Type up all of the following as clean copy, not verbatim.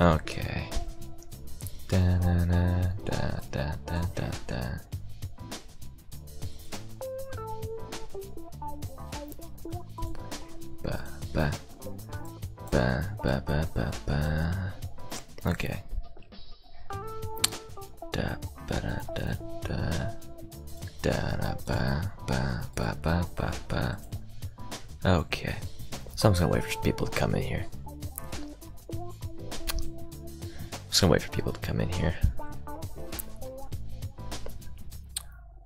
Okay. Da da da da da da da da. Ba ba ba ba ba ba ba. Okay. Da ba da da da da da ba ba ba ba ba ba. Okay. So I'm just gonna wait for people to come in here. Just gonna wait for people to come in here.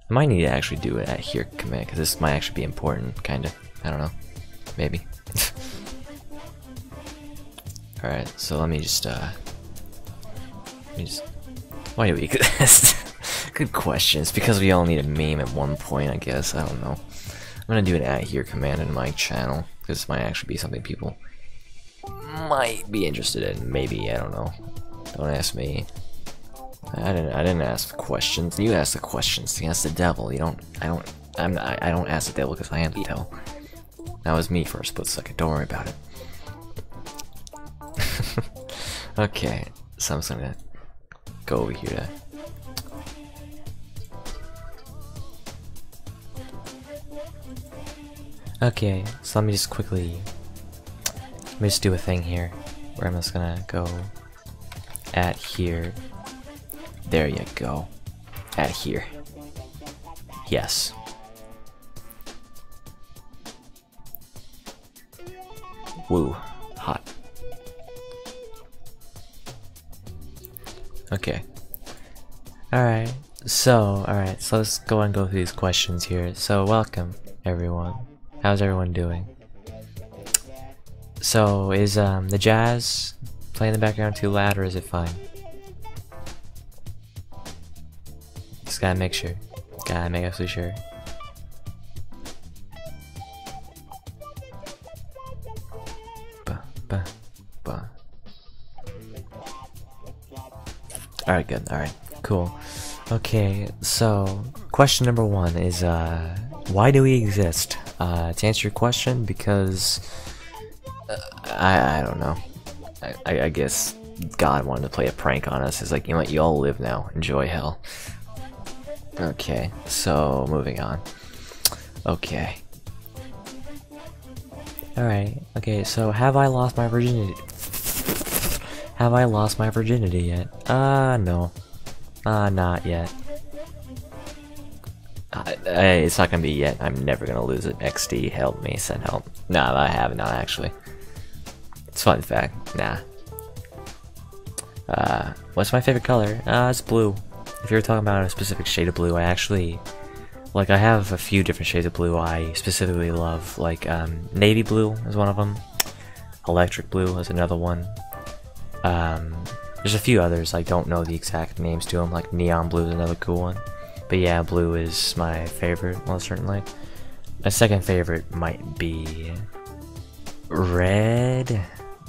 I might need to actually do it at here command because this might actually be important, kinda. I don't know. Maybe. Alright, so let me just why do we good questions? Because we all need a meme at one point, I guess. I don't know. I'm gonna do an at here command in my channel because this might actually be something people might be interested in. Maybe, I don't know. Don't ask me. I didn't ask questions. You ask the questions. You ask the devil. I don't ask the devil because I am the devil. That was me for a split second. Don't worry about it. Okay, so I'm just gonna go over here to okay, so let me just do a thing here where I'm just gonna go at here. There you go. At here. Yes. Woo. Hot. Okay. Alright, so let's go and go through these questions here. So, welcome, everyone. How's everyone doing? So, is the jazz playing in the background too loud, or is it fine? Just gotta make sure. Gotta make absolutely sure. Alright, good. Alright, cool. Okay, so question number one is why do we exist? To answer your question, because I don't know. I guess God wanted to play a prank on us. It's like, you know what, you all live now. Enjoy hell. Okay, so moving on. Okay. Alright, okay, so have I lost my virginity? Have I lost my virginity yet? No. Not yet. It's not gonna be yet. I'm never gonna lose it. XD, help me, send help. Nah, I haven't, not actually. It's a fun fact. Nah. What's my favorite color? It's blue. If you're talking about a specific shade of blue, I actually... Like, I have a few different shades of blue I specifically love. Like, navy blue is one of them. Electric blue is another one. There's a few others, I don't know the exact names to them, like neon blue is another cool one. But yeah, blue is my favorite, most certainly. My second favorite might be red,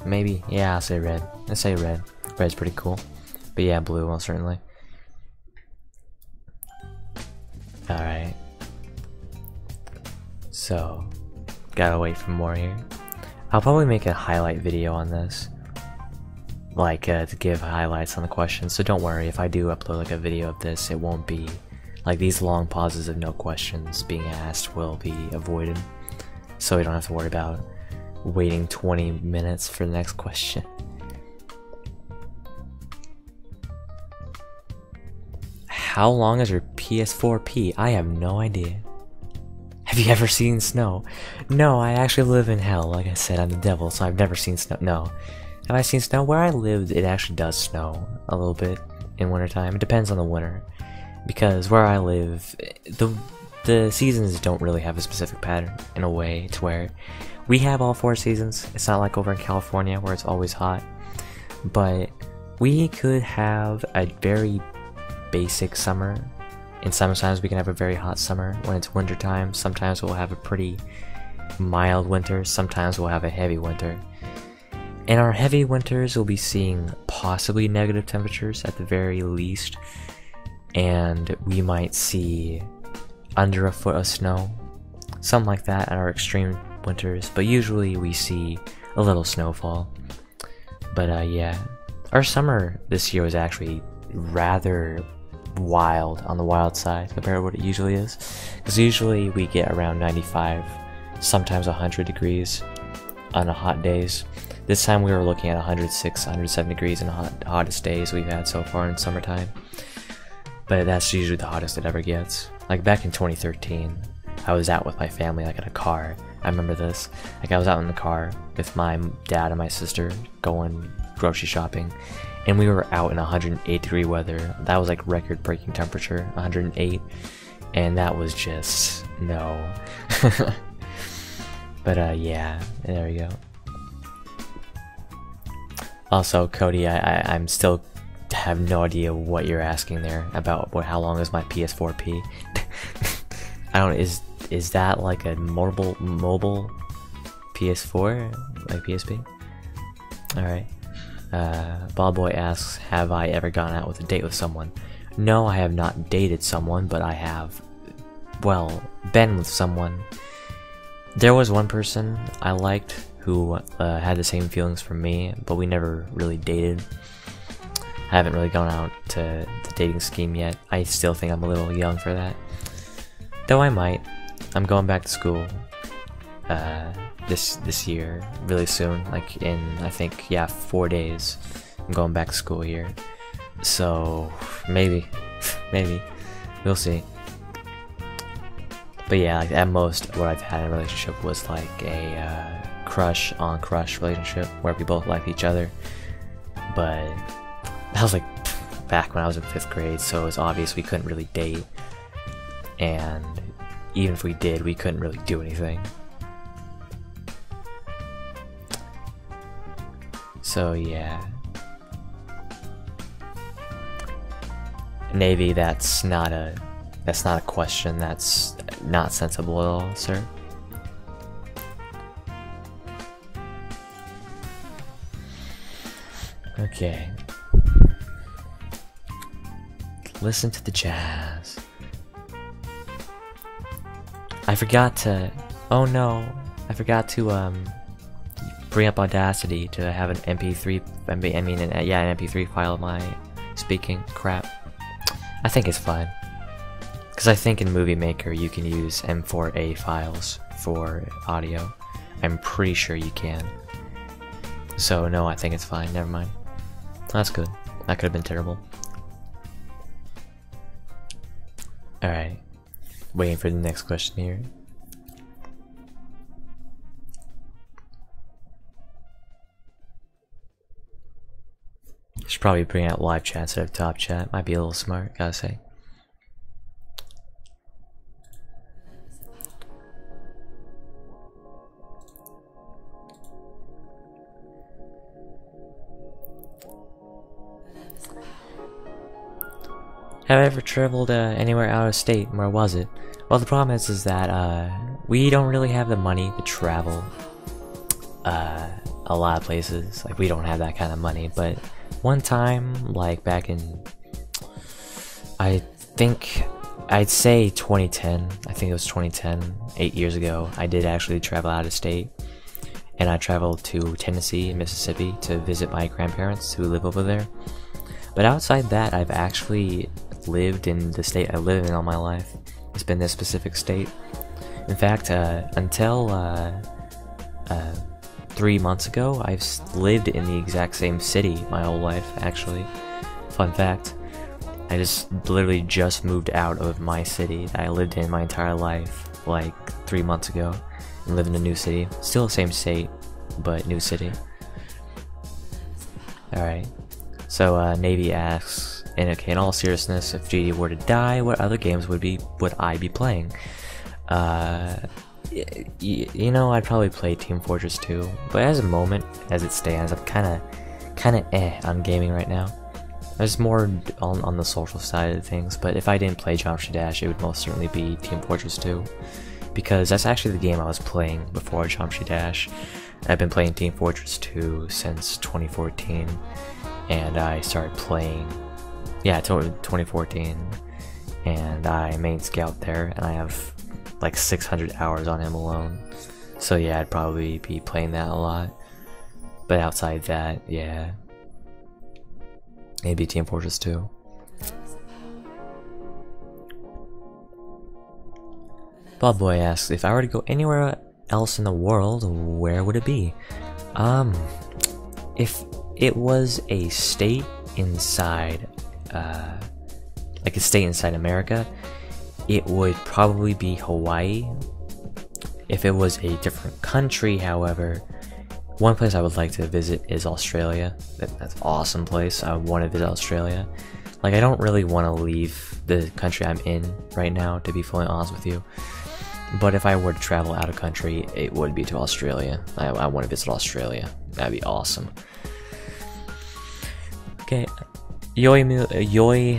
maybe. Yeah, I'll say red. Let's say red. Red's pretty cool. But yeah, blue, most certainly. Alright. So, gotta wait for more here. I'll probably make a highlight video on this. Like, to give highlights on the questions, so don't worry, if I do upload like a video of this, it won't be, like, these long pauses of no questions being asked will be avoided, so you don't have to worry about waiting 20 minutes for the next question. How long is your PS4P? I have no idea. Have you ever seen snow? No, I actually live in hell, like I said, I'm the devil, so I've never seen snow. No. Have I seen snow? Where I lived, it actually does snow a little bit in wintertime. It depends on the winter. Because where I live, the seasons don't really have a specific pattern in a way to where we have all 4 seasons. It's not like over in California where it's always hot. But we could have a very basic summer. And sometimes we can have a very hot summer when it's wintertime. Sometimes we'll have a pretty mild winter. Sometimes we'll have a heavy winter. In our heavy winters, we'll be seeing possibly negative temperatures at the very least, and we might see under a foot of snow, something like that. At our extreme winters, but usually we see a little snowfall. But yeah, our summer this year was actually rather wild, on the wild side compared to what it usually is, because usually we get around 95, sometimes 100 degrees on the hot days. This time we were looking at 106, 107 degrees in the hottest days we've had so far in summertime. But that's usually the hottest it ever gets. Like back in 2013, I was out with my family, like in a car. I remember this. Like I was out in the car with my dad and my sister going grocery shopping, and we were out in 108 degree weather. That was like record breaking temperature, 108, and that was just no. But yeah, there we go. Also, Cody, I'm still have no idea what you're asking there about how long is my PS4P. I don't. Is that like a mobile PS4, like PSP? All right. Ballboy asks, have I ever gone out with a date with someone? No, I have not dated someone, but I have, well, been with someone. There was one person I liked who had the same feelings for me, but we never really dated. I haven't really gone out to the dating scheme yet. I still think I'm a little young for that. Though I might. I'm going back to school this year, really soon. Like in, I think, yeah, 4 days. I'm going back to school here. So, maybe. We'll see. But yeah, like at most, what I've had in a relationship was like a crush on crush relationship where we both liked each other. But that was like back when I was in 5th grade, so it was obvious we couldn't really date. And even if we did, we couldn't really do anything. So yeah. Navy, that's not a question. That's not sensible at all, sir. Okay. Listen to the jazz. I forgot to. Oh no! I forgot to bring up Audacity to have an MP3. I mean, an MP3 file of my speaking. Crap. I think it's fine. Because I think in Movie Maker you can use M4A files for audio. I'm pretty sure you can. So no, I think it's fine. Never mind. That's good. That could have been terrible. Alright. Waiting for the next question here. Should probably bring out live chat instead of top chat. Might be a little smart, gotta say. Have I ever traveled anywhere out of state? Where was it? Well, the problem is that we don't really have the money to travel a lot of places. Like, we don't have that kind of money. But one time, like back in, I think, I'd say 2010. I think it was 2010, 8 years ago. I did actually travel out of state. And I traveled to Tennessee and Mississippi to visit my grandparents who live over there. But outside that, I've actually lived in the state I live in all my life. It's been this specific state. In fact, until 3 months ago, I've lived in the exact same city my whole life, actually. Fun fact. I just literally just moved out of my city that I lived in my entire life, like 3 months ago, and live in a new city. Still the same state, but new city. Alright. So, Navy asks, and okay, in all seriousness, if GD were to die, what other games would I be playing? You know, I'd probably play Team Fortress 2, but as a moment, as it stands, I'm kinda on gaming right now. There's more on the social side of things, but if I didn't play Geometry Dash, it would most certainly be Team Fortress 2, because that's actually the game I was playing before Geometry Dash. I've been playing Team Fortress 2 since 2014, and I started playing, yeah, 2014, and I main scout there, and I have like 600 hours on him alone. So yeah, I'd probably be playing that a lot. But outside that, yeah, maybe Team Fortress 2. Bob Boy asks, if I were to go anywhere else in the world, where would it be? If it was a state inside, like a state inside America, it would probably be Hawaii. If it was a different country, however, one place I would like to visit is Australia. That's an awesome place. I want to visit Australia. Like, I don't really want to leave the country I'm in right now, to be fully honest with you. But if I were to travel out of country, it would be to Australia. I want to visit Australia. That'd be awesome. Okay, Yoi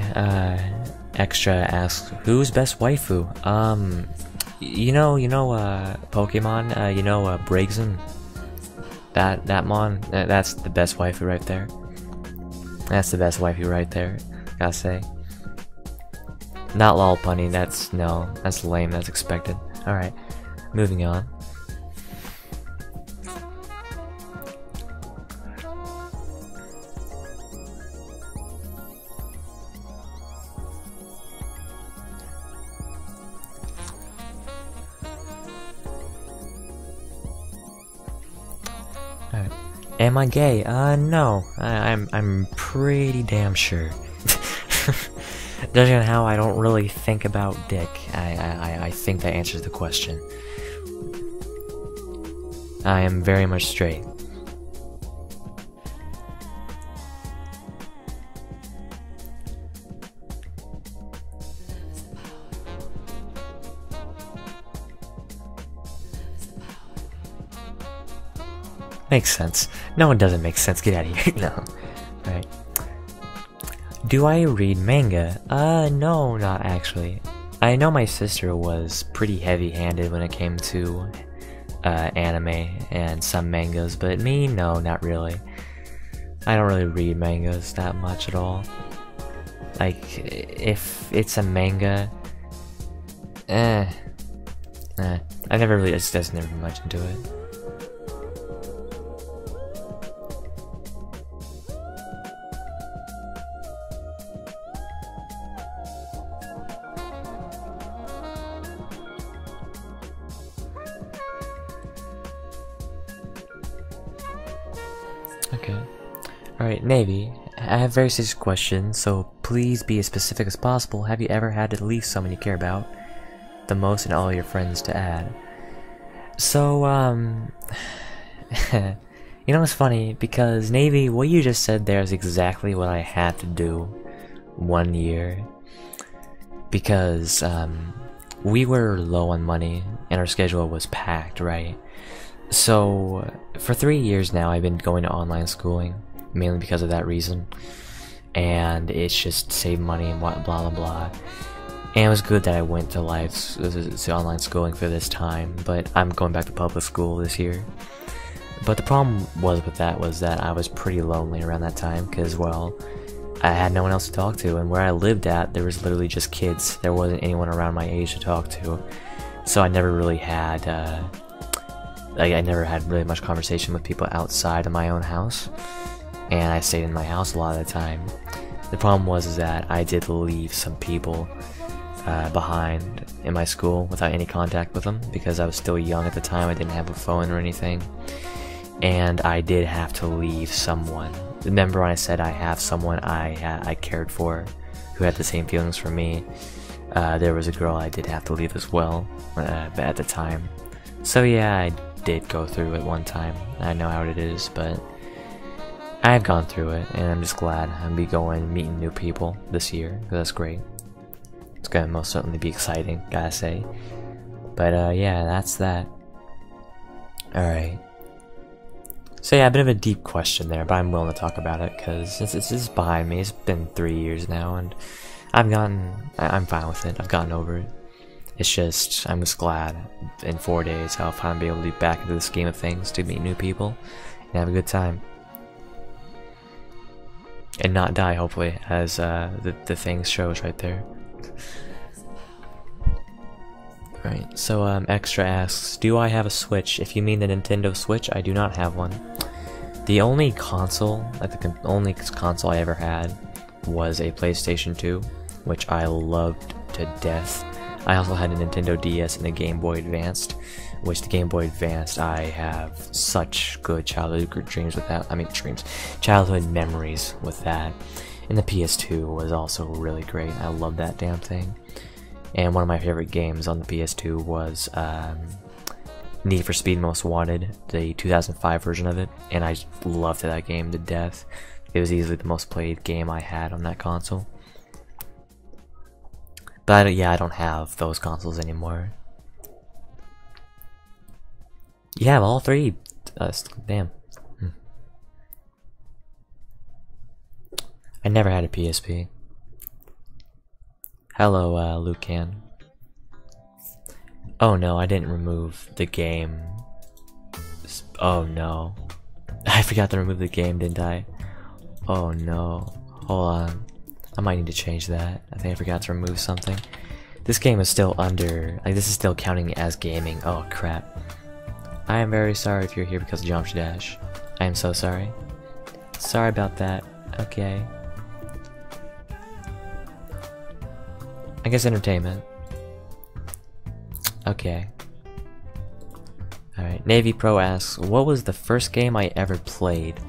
Extra asks, who's best waifu? You know, Pokemon, Braixen? That mon, that's the best waifu right there. That's the best waifu right there, gotta say. Not lol punny, that's lame, that's expected. Alright, moving on. Alright. Am I gay? No. I'm pretty damn sure. Judging on how I don't really think about dick, I think that answers the question. I am very much straight. Makes sense. No, it doesn't make sense. Get out of here. No. Alright. Do I read manga? No, not actually. I know my sister was pretty heavy-handed when it came to anime and some mangas, but me, no, not really. I don't really read mangas that much at all. Like, if it's a manga, I never really, just never been much into it. Okay. Alright, Navy, I have very serious questions, so please be as specific as possible. Have you ever had to leave someone you care about the most and all your friends to add? So, you know, it's funny, because Navy, what you just said there is exactly what I had to do one year. Because, we were low on money, and our schedule was packed, right? So, for 3 years now, I've been going to online schooling, mainly because of that reason. And it's just saved money and blah blah blah. And it was good that I went to online schooling for this time, but I'm going back to public school this year. But the problem was with that was that I was pretty lonely around that time, because, well, I had no one else to talk to, and where I lived at, there was literally just kids. There wasn't anyone around my age to talk to. So I never really had, I never had really much conversation with people outside of my own house, and I stayed in my house a lot of the time. The problem was that I did leave some people behind in my school without any contact with them, because I was still young at the time. I didn't have a phone or anything, and I did have to leave someone. Remember when I said I have someone I cared for who had the same feelings for me? There was a girl I did have to leave as well at the time. So yeah, I did go through it one time. I know how it is, but I've gone through it, and I'm just glad I'll be meeting new people this year, because that's great. It's gonna most certainly be exciting, gotta say. But yeah, that's that. Alright. So yeah, a bit of a deep question there, but I'm willing to talk about it, because it's behind me. It's been 3 years now, and I'm fine with it. I've gotten over it. It's just, I'm just glad in 4 days I'll finally be able to be back into the scheme of things to meet new people and have a good time. And not die, hopefully, as the thing shows right there. Right, so Extra asks, do I have a Switch? If you mean the Nintendo Switch, I do not have one. The only console, like the only console I ever had, was a PlayStation 2, which I loved to death. I also had a Nintendo DS and a Game Boy Advanced, which the Game Boy Advanced, I have such good childhood dreams with that. I mean, childhood memories with that. And the PS2 was also really great. I love that damn thing. And one of my favorite games on the PS2 was Need for Speed Most Wanted, the 2005 version of it, and I loved that game to death. It was easily the most played game I had on that console. But yeah, I don't have those consoles anymore. You have all three? Damn. I never had a PSP. Hello, Lucan. Oh no, I didn't remove the game. Oh no. I forgot to remove the game, didn't I? Oh no. Hold on. I might need to change that. I think I forgot to remove something. This game is still under... Like, this is still counting as gaming. Oh crap. I am very sorry if you're here because of Jump Dash. I am so sorry. Sorry about that. Okay. I guess entertainment. Okay. Alright, Navy Pro asks, what was the first game I ever played?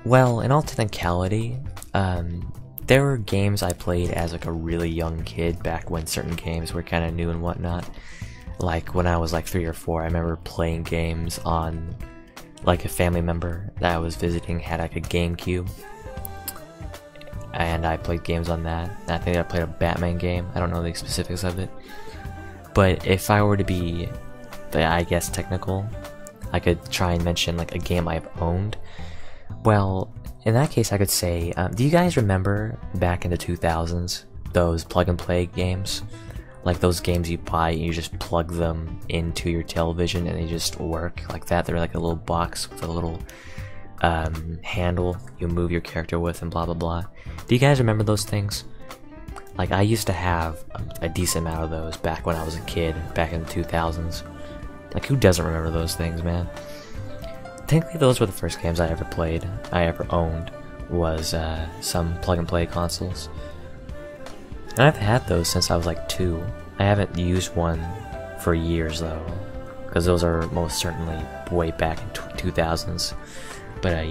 Well, in all technicality, there were games I played as like a really young kid back when certain games were kind of new and whatnot. Like when I was like 3 or 4, I remember playing games on like a family member that I was visiting had like a GameCube. And I played games on that. And I think I played a Batman game. I don't know the specifics of it. But if I were to be, I guess, technical, I could try and mention like a game I've owned. Well, in that case, I could say, do you guys remember back in the 2000s, those plug-and-play games? Like those games you buy and you just plug them into your television and they just work like that. They're like a little box with a little handle you move your character with and blah blah blah. Do you guys remember those things? Like I used to have a decent amount of those back when I was a kid, back in the 2000s. Like who doesn't remember those things, man? Technically those were the first games I ever played, I ever owned, was some plug-and-play consoles. And I've had those since I was like 2. I haven't used one for years though, because those are most certainly way back in 2000s. But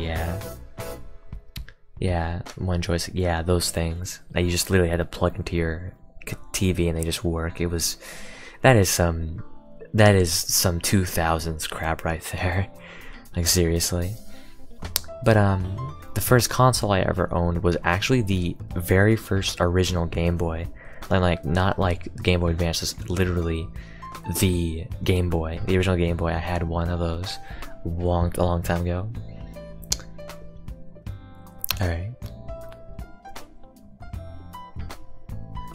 yeah, one choice, yeah, those things that you just literally had to plug into your TV and they just work. That is some 2000s crap right there. Like seriously. But the first console I ever owned was actually the very first original Game Boy. Like not like Game Boy Advance, just literally the Game Boy, the original Game Boy. I had one of those a long time ago.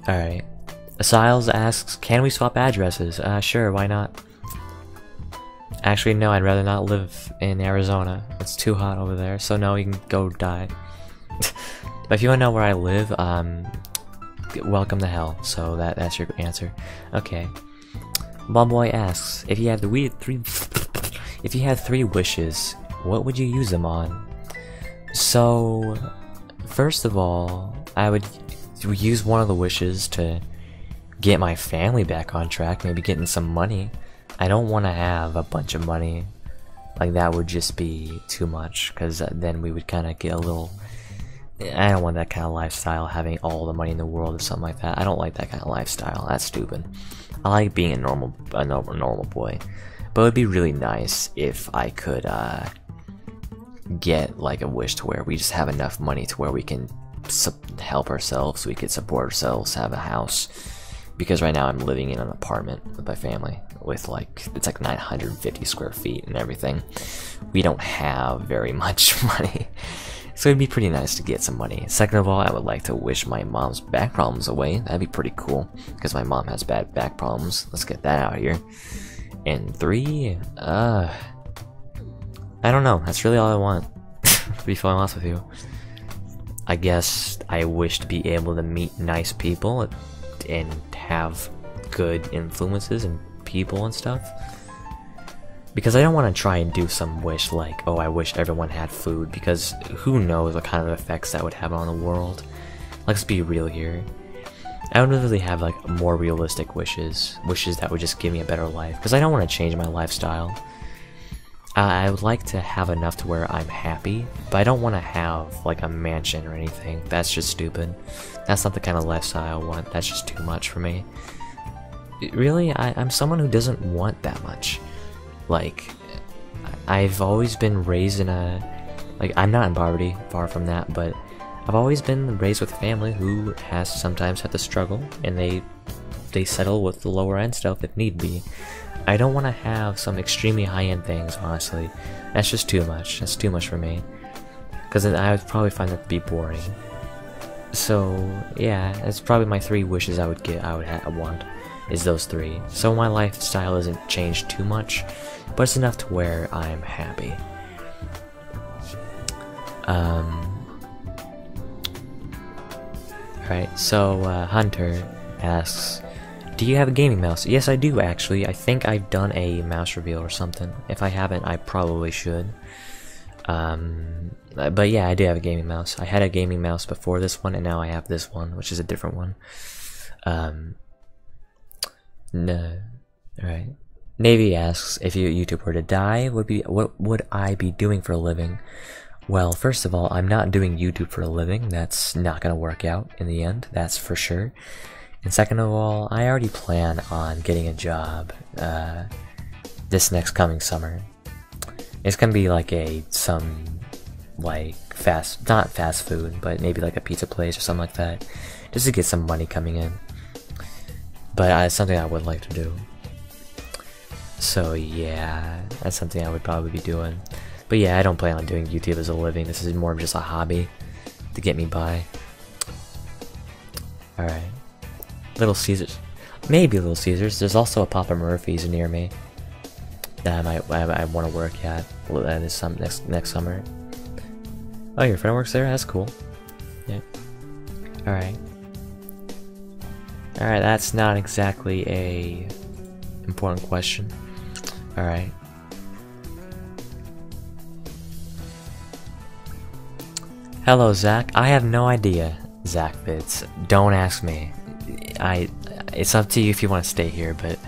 Alright. Asiles asks, can we swap addresses? Sure, why not? Actually, no, I'd rather not live in Arizona. It's too hot over there, so no, you can go die. But if you want to know where I live, welcome to hell. So that's your answer. Okay. Bobboy asks, if you had three wishes, what would you use them on? So, first of all, I would use one of the wishes to get my family back on track, maybe getting some money. I don't want to have a bunch of money. Like, that would just be too much, because then we would kind of get a little... I don't want that kind of lifestyle, having all the money in the world or something like that. I don't like that kind of lifestyle. That's stupid. I like being a normal boy. But it would be really nice if I could get like a wish to where we just have enough money to where we can help ourselves, we could support ourselves, have a house. Because right now I'm living in an apartment with my family with it's like 950 square feet and everything. We don't have very much money. So it'd be pretty nice to get some money. Second of all, I would like to wish my mom's back problems away. That'd be pretty cool, because my mom has bad back problems. Let's get that out here. And 3, I don't know. That's really all I want, to be fully honest with you. I guess I wish to be able to meet nice people and have good influences and people and stuff. Because I don't want to try and do some wish like, oh, I wish everyone had food, because who knows what kind of effects that would have on the world. Let's be real here. I would really have like more realistic wishes that would just give me a better life, because I don't want to change my lifestyle. I would like to have enough to where I'm happy, but I don't want to have like a mansion or anything. That's just stupid. That's not the kind of lifestyle I want. That's just too much for me. Really, I'm someone who doesn't want that much. Like, I've always been raised in a, like, I'm not in poverty, far from that, but I've always been raised with a family who has sometimes had to struggle, and they settle with the lower end stuff if need be. I don't want to have some extremely high-end things, honestly. That's just too much. That's too much for me. Because I would probably find that to be boring. So, yeah, that's probably my 3 wishes I would want, is those 3. So my lifestyle isn't changed too much, but it's enough to where I'm happy. Alright, so Hunter asks, do you have a gaming mouse? Yes, I do actually. I think I've done a mouse reveal or something. If I haven't, I probably should. But yeah, I do have a gaming mouse. I had a gaming mouse before this one, and now I have this one, which is a different one. No. Alright. Navy asks, if YouTube were to die, what would I be doing for a living? Well, first of all, I'm not doing YouTube for a living. That's not gonna work out in the end, that's for sure. And second of all, I already plan on getting a job this next coming summer. It's gonna be like some like not fast food, but maybe like a pizza place or something like that, just to get some money coming in. But it's something I would like to do. So yeah, that's something I would probably be doing. But yeah, I don't plan on doing YouTube as a living. This is more of just a hobby to get me by. Alright. Little Caesars. Maybe Little Caesars. There's also a Papa Murphy's near me that I want to work at next summer. Oh, your friend works there? That's cool. Yeah. Alright. Alright, that's not exactly a important question. Alright. Hello, Zach. I have no idea, Zach Fitz. Don't ask me. It's up to you if you want to stay here, but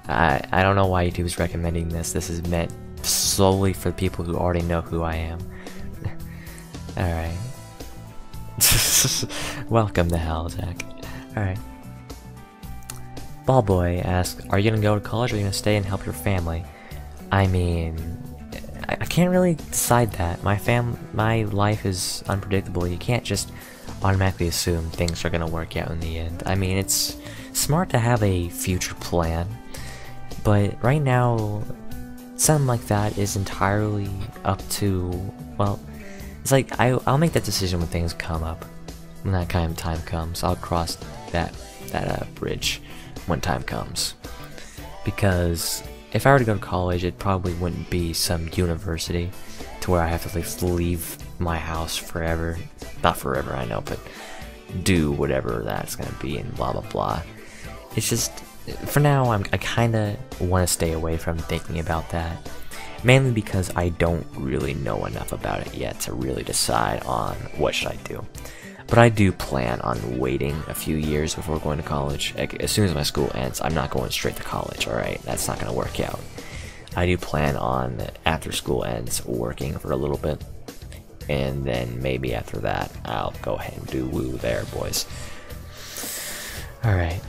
I don't know why YouTube is recommending this. This is meant solely for people who already know who I am. Alright. Welcome to hell, Zach. Alright. Ballboy asks, are you gonna go to college or are you gonna stay and help your family? I mean, I can't really decide that. My life is unpredictable. You can't just automatically assume things are gonna work out in the end. I mean, it's smart to have a future plan, but right now, something like that is entirely up to, well, it's like I'll make that decision when things come up. When that kind of time comes, I'll cross that bridge when time comes. Because if I were to go to college, it probably wouldn't be some university to where I have to like leave my house forever. Not forever, I know, but do whatever that's gonna be and blah blah blah. It's just, for now, I kinda want to stay away from thinking about that. Mainly because I don't really know enough about it yet to really decide on what should I do. But I do plan on waiting a few years before going to college. Like, as soon as my school ends, I'm not going straight to college, alright? That's not gonna work out. I do plan on, after school ends, working for a little bit. And then maybe after that, I'll go ahead and do woo there, boys. Alright.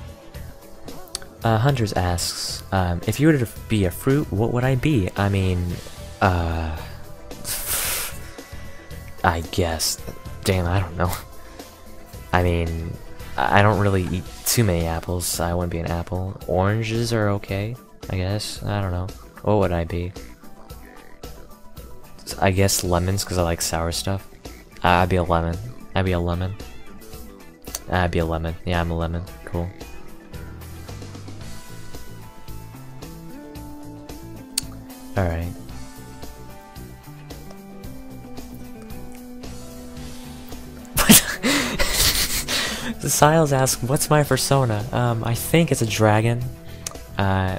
Hunters asks, if you were to be a fruit, what would I be? I mean, I guess, damn, I don't know. I mean, I don't really eat too many apples, so I wouldn't be an apple. Oranges are okay, I guess. I don't know. What would I be? I guess lemons, because I like sour stuff. I'd be a lemon. I'd be a lemon. I'd be a lemon. Yeah, I'm a lemon. Cool. Alright. The Siles asks, what's my persona? I think it's a dragon.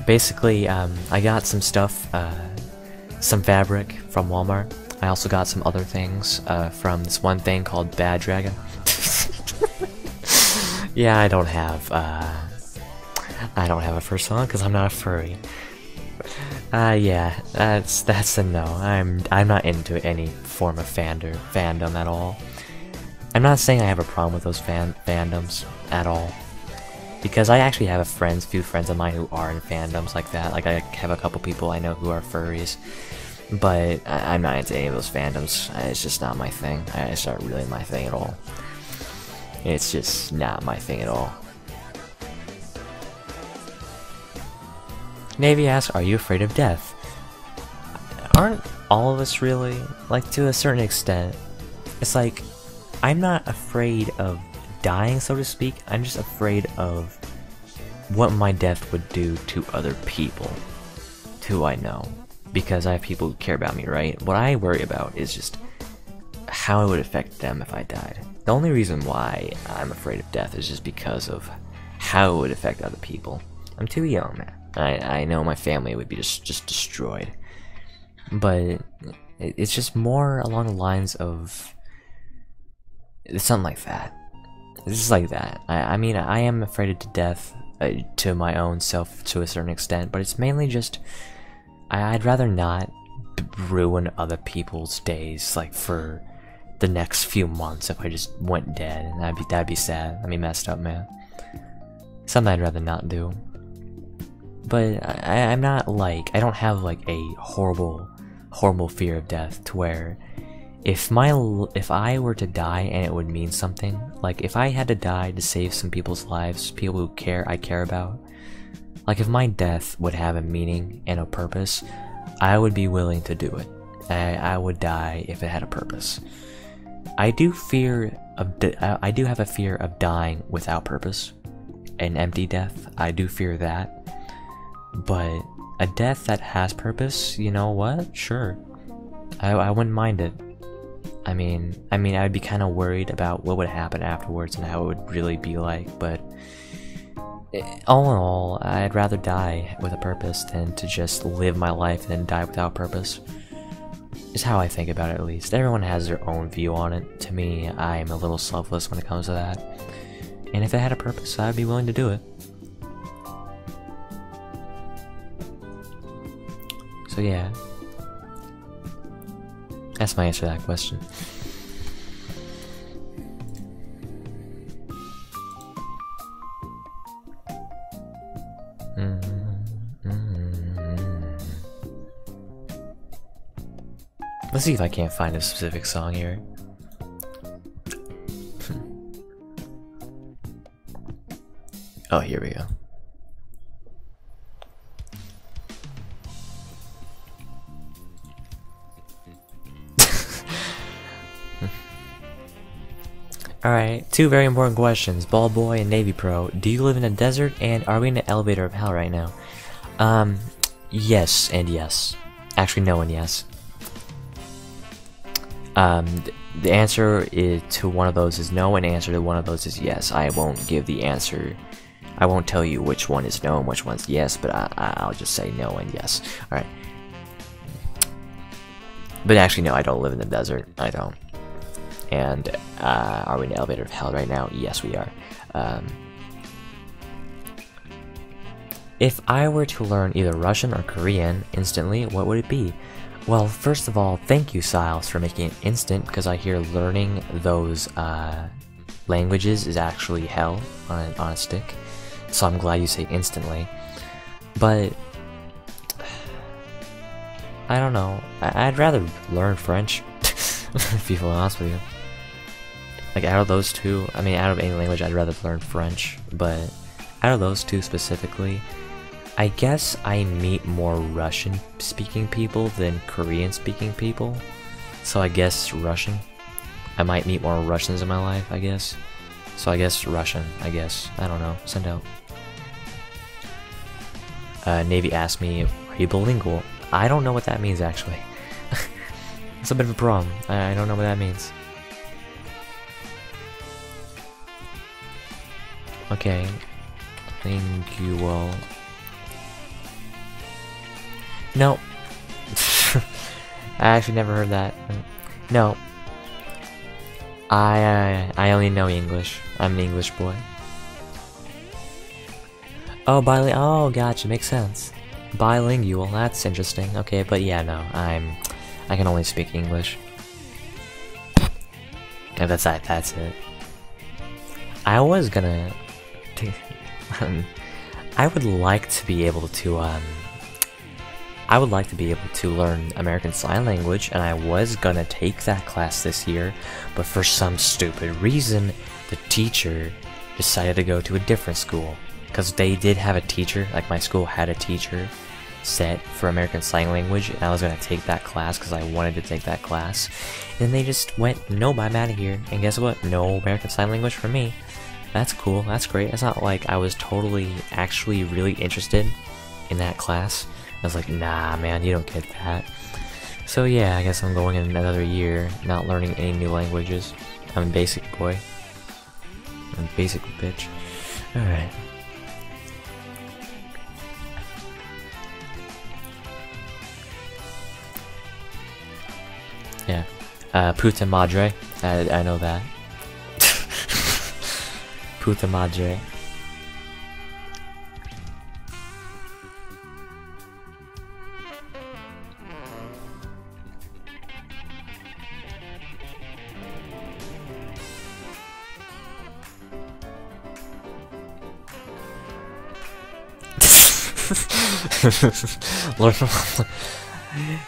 Basically, I got some stuff, some fabric from Walmart. I also got some other things, from this one thing called Bad Dragon. Yeah, I don't have a first one because I'm not a furry. Yeah, that's a no. I'm not into any form of fandom at all. I'm not saying I have a problem with those fandoms at all, because I actually have few friends of mine who are in fandoms like that. Like, I have a couple people I know who are furries, but I'm not into any of those fandoms. It's just not my thing. It's not really my thing at all. It's just not my thing at all. Navy asks, are you afraid of death? Aren't all of us really? Like, to a certain extent. It's like, I'm not afraid of dying, so to speak. I'm just afraid of what my death would do to other people who I know, because I have people who care about me, right? What I worry about is just how it would affect them if I died. The only reason why I'm afraid of death is just because of how it would affect other people. I'm too young, man. I know my family would be just destroyed, but it's just more along the lines of something like that. It's just like that. I mean, I am afraid of death to my own self to a certain extent, but it's mainly just I'd rather not ruin other people's days, like for the next few months. If I just went dead, and that'd be sad. That'd be messed up, man. Something I'd rather not do. But I'm not like, I don't have like a horrible fear of death to where if I were to die and it would mean something, like if I had to die to save some people's lives, people who I care about, like if my death would have a meaning and a purpose, I would be willing to do it. I would die if it had a purpose. I do have a fear of dying without purpose, an empty death. I do fear that. But a death that has purpose, you know what? Sure. I wouldn't mind it. I mean, I'd be kind of worried about what would happen afterwards and how it would really be like, but all in all, I'd rather die with a purpose than to just live my life and then die without purpose. Is how I think about it, at least. Everyone has their own view on it. To me, I'm a little selfless when it comes to that. And if it had a purpose, I'd be willing to do it. So yeah, that's my answer to that question. Let's see if I can't find a specific song here. Oh, here we go. Alright, two very important questions. Ball Boy and Navy Pro. Do you live in a desert, and are we in an elevator of hell right now? Yes and yes. Actually, no and yes. The answer to one of those is no, and the answer to one of those is yes. I won't give the answer. I won't tell you which one is no and which one's yes, but I'll just say no and yes. Alright. But actually, no, I don't live in the desert. I don't. And are we in an elevator of hell right now? Yes, we are. If I were to learn either Russian or Korean instantly, what would it be? Well, first of all, thank you, Siles, for making it instant, because I hear learning those languages is actually hell on a stick. So I'm glad you say instantly. But I don't know. I'd rather learn French, if be honest with you. Like, out of those two, I mean, out of any language, I'd rather learn French, but out of those two specifically, I guess I meet more Russian-speaking people than Korean-speaking people, so I guess Russian. I might meet more Russians in my life, I guess. So I guess Russian, I guess. I don't know. Send out. Navy asked me, are you bilingual? I don't know what that means, actually. It's a bit of a problem. I don't know what that means. Okay. Lingual. No. I actually never heard that. No. I only know English. I'm an English boy. Oh, oh, gotcha, makes sense. Bilingual, that's interesting. Okay, but yeah, no, I can only speak English. Yeah, that's it. I was gonna I would like to be able to learn American Sign Language, and I was gonna take that class this year, but for some stupid reason, the teacher decided to go to a different school. Because they did have a teacher, like my school had a teacher set for American Sign Language, and I was gonna take that class because I wanted to take that class. And they just went, nope, I'm out of here. And guess what? No American Sign Language for me. That's cool, that's great. It's not like I was totally, actually really interested in that class. I was like, nah, man, you don't get that. So yeah, I guess I'm going in another year, not learning any new languages. I'm a basic boy. I'm a basic bitch. Alright. Yeah. Puta madre. I know that. Puta madre.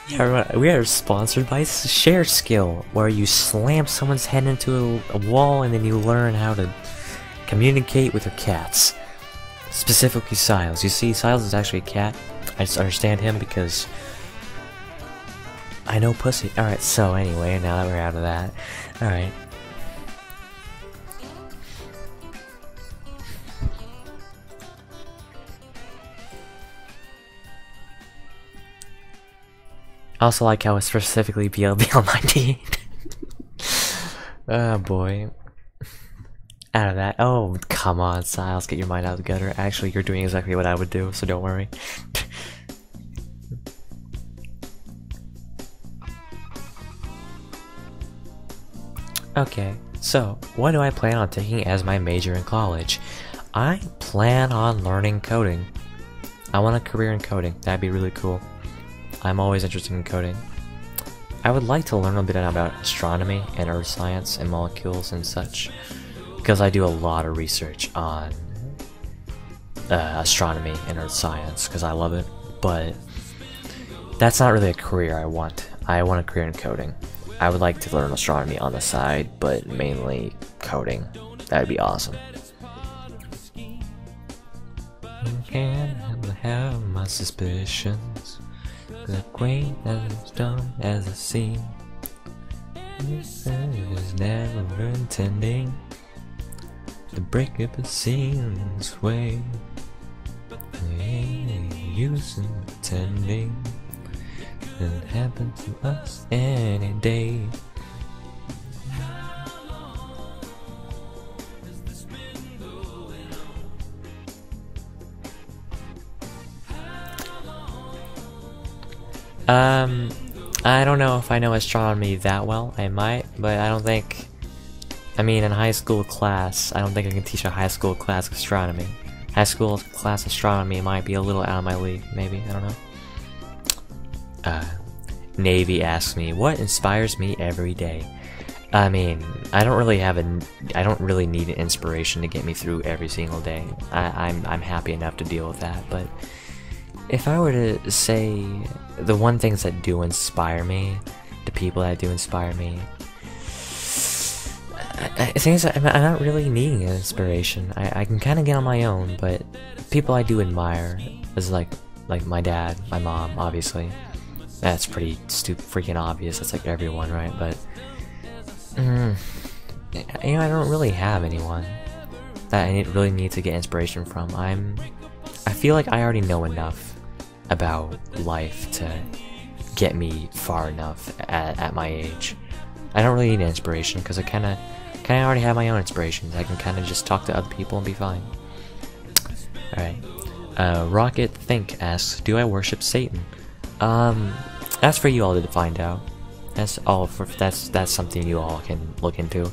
Yeah, we are sponsored by Share Skill, where you slam someone's head into a wall and then you learn how to communicate with your cats. Specifically Siles. You see, Siles is actually a cat. I just understand him because I know pussy. Alright, so anyway, now that we're out of that. Alright. I also like how it's specifically BLBL19. Oh boy. Out of that. Oh, come on, Siles, get your mind out of the gutter. Actually, you're doing exactly what I would do, so don't worry. Okay, so what do I plan on taking as my major in college? I plan on learning coding. I want a career in coding. That'd be really cool. I'm always interested in coding. I would like to learn a bit about astronomy and earth science and molecules and such, because I do a lot of research on astronomy and earth science because I love it, but that's not really a career I want. I want a career in coding. I would like to learn astronomy on the side, but mainly coding. That'd be awesome. I have my suspicions. The queen as dumb as a seam. This is never intending to break up a seamless way. Ain't use in pretending it happened to us any day. I don't know if I know astronomy that well. I might, but I don't think... I mean, in high school class, I don't think I can teach a high school class astronomy. High school class astronomy might be a little out of my league, maybe, I don't know. Navy asks me, what inspires me every day? I mean, I don't really need an inspiration to get me through every single day. I'm happy enough to deal with that, but if I were to say the one things that do inspire me, the people that do inspire me, things I'm not really needing an inspiration. I can kind of get on my own, but people I do admire is like my dad, my mom, obviously. That's pretty freaking obvious. That's like everyone, right? But you know, I don't really have anyone that I really need to get inspiration from. I feel like I already know enough about life to get me far enough at my age. I don't really need inspiration because I kind of already have my own inspirations. I can kind of just talk to other people and be fine. Alright. Rocket Think asks, do I worship Satan? That's for you all to find out. That's something you all can look into.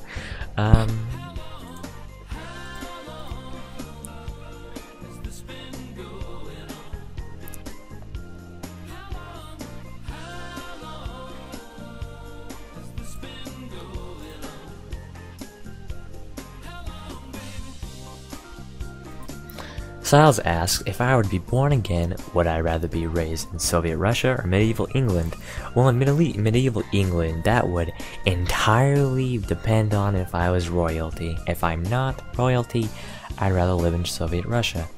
Siles asks, if I were to be born again, would I rather be raised in Soviet Russia or medieval England? Well, in medieval England, that would entirely depend on if I was royalty. If I'm not royalty, I'd rather live in Soviet Russia.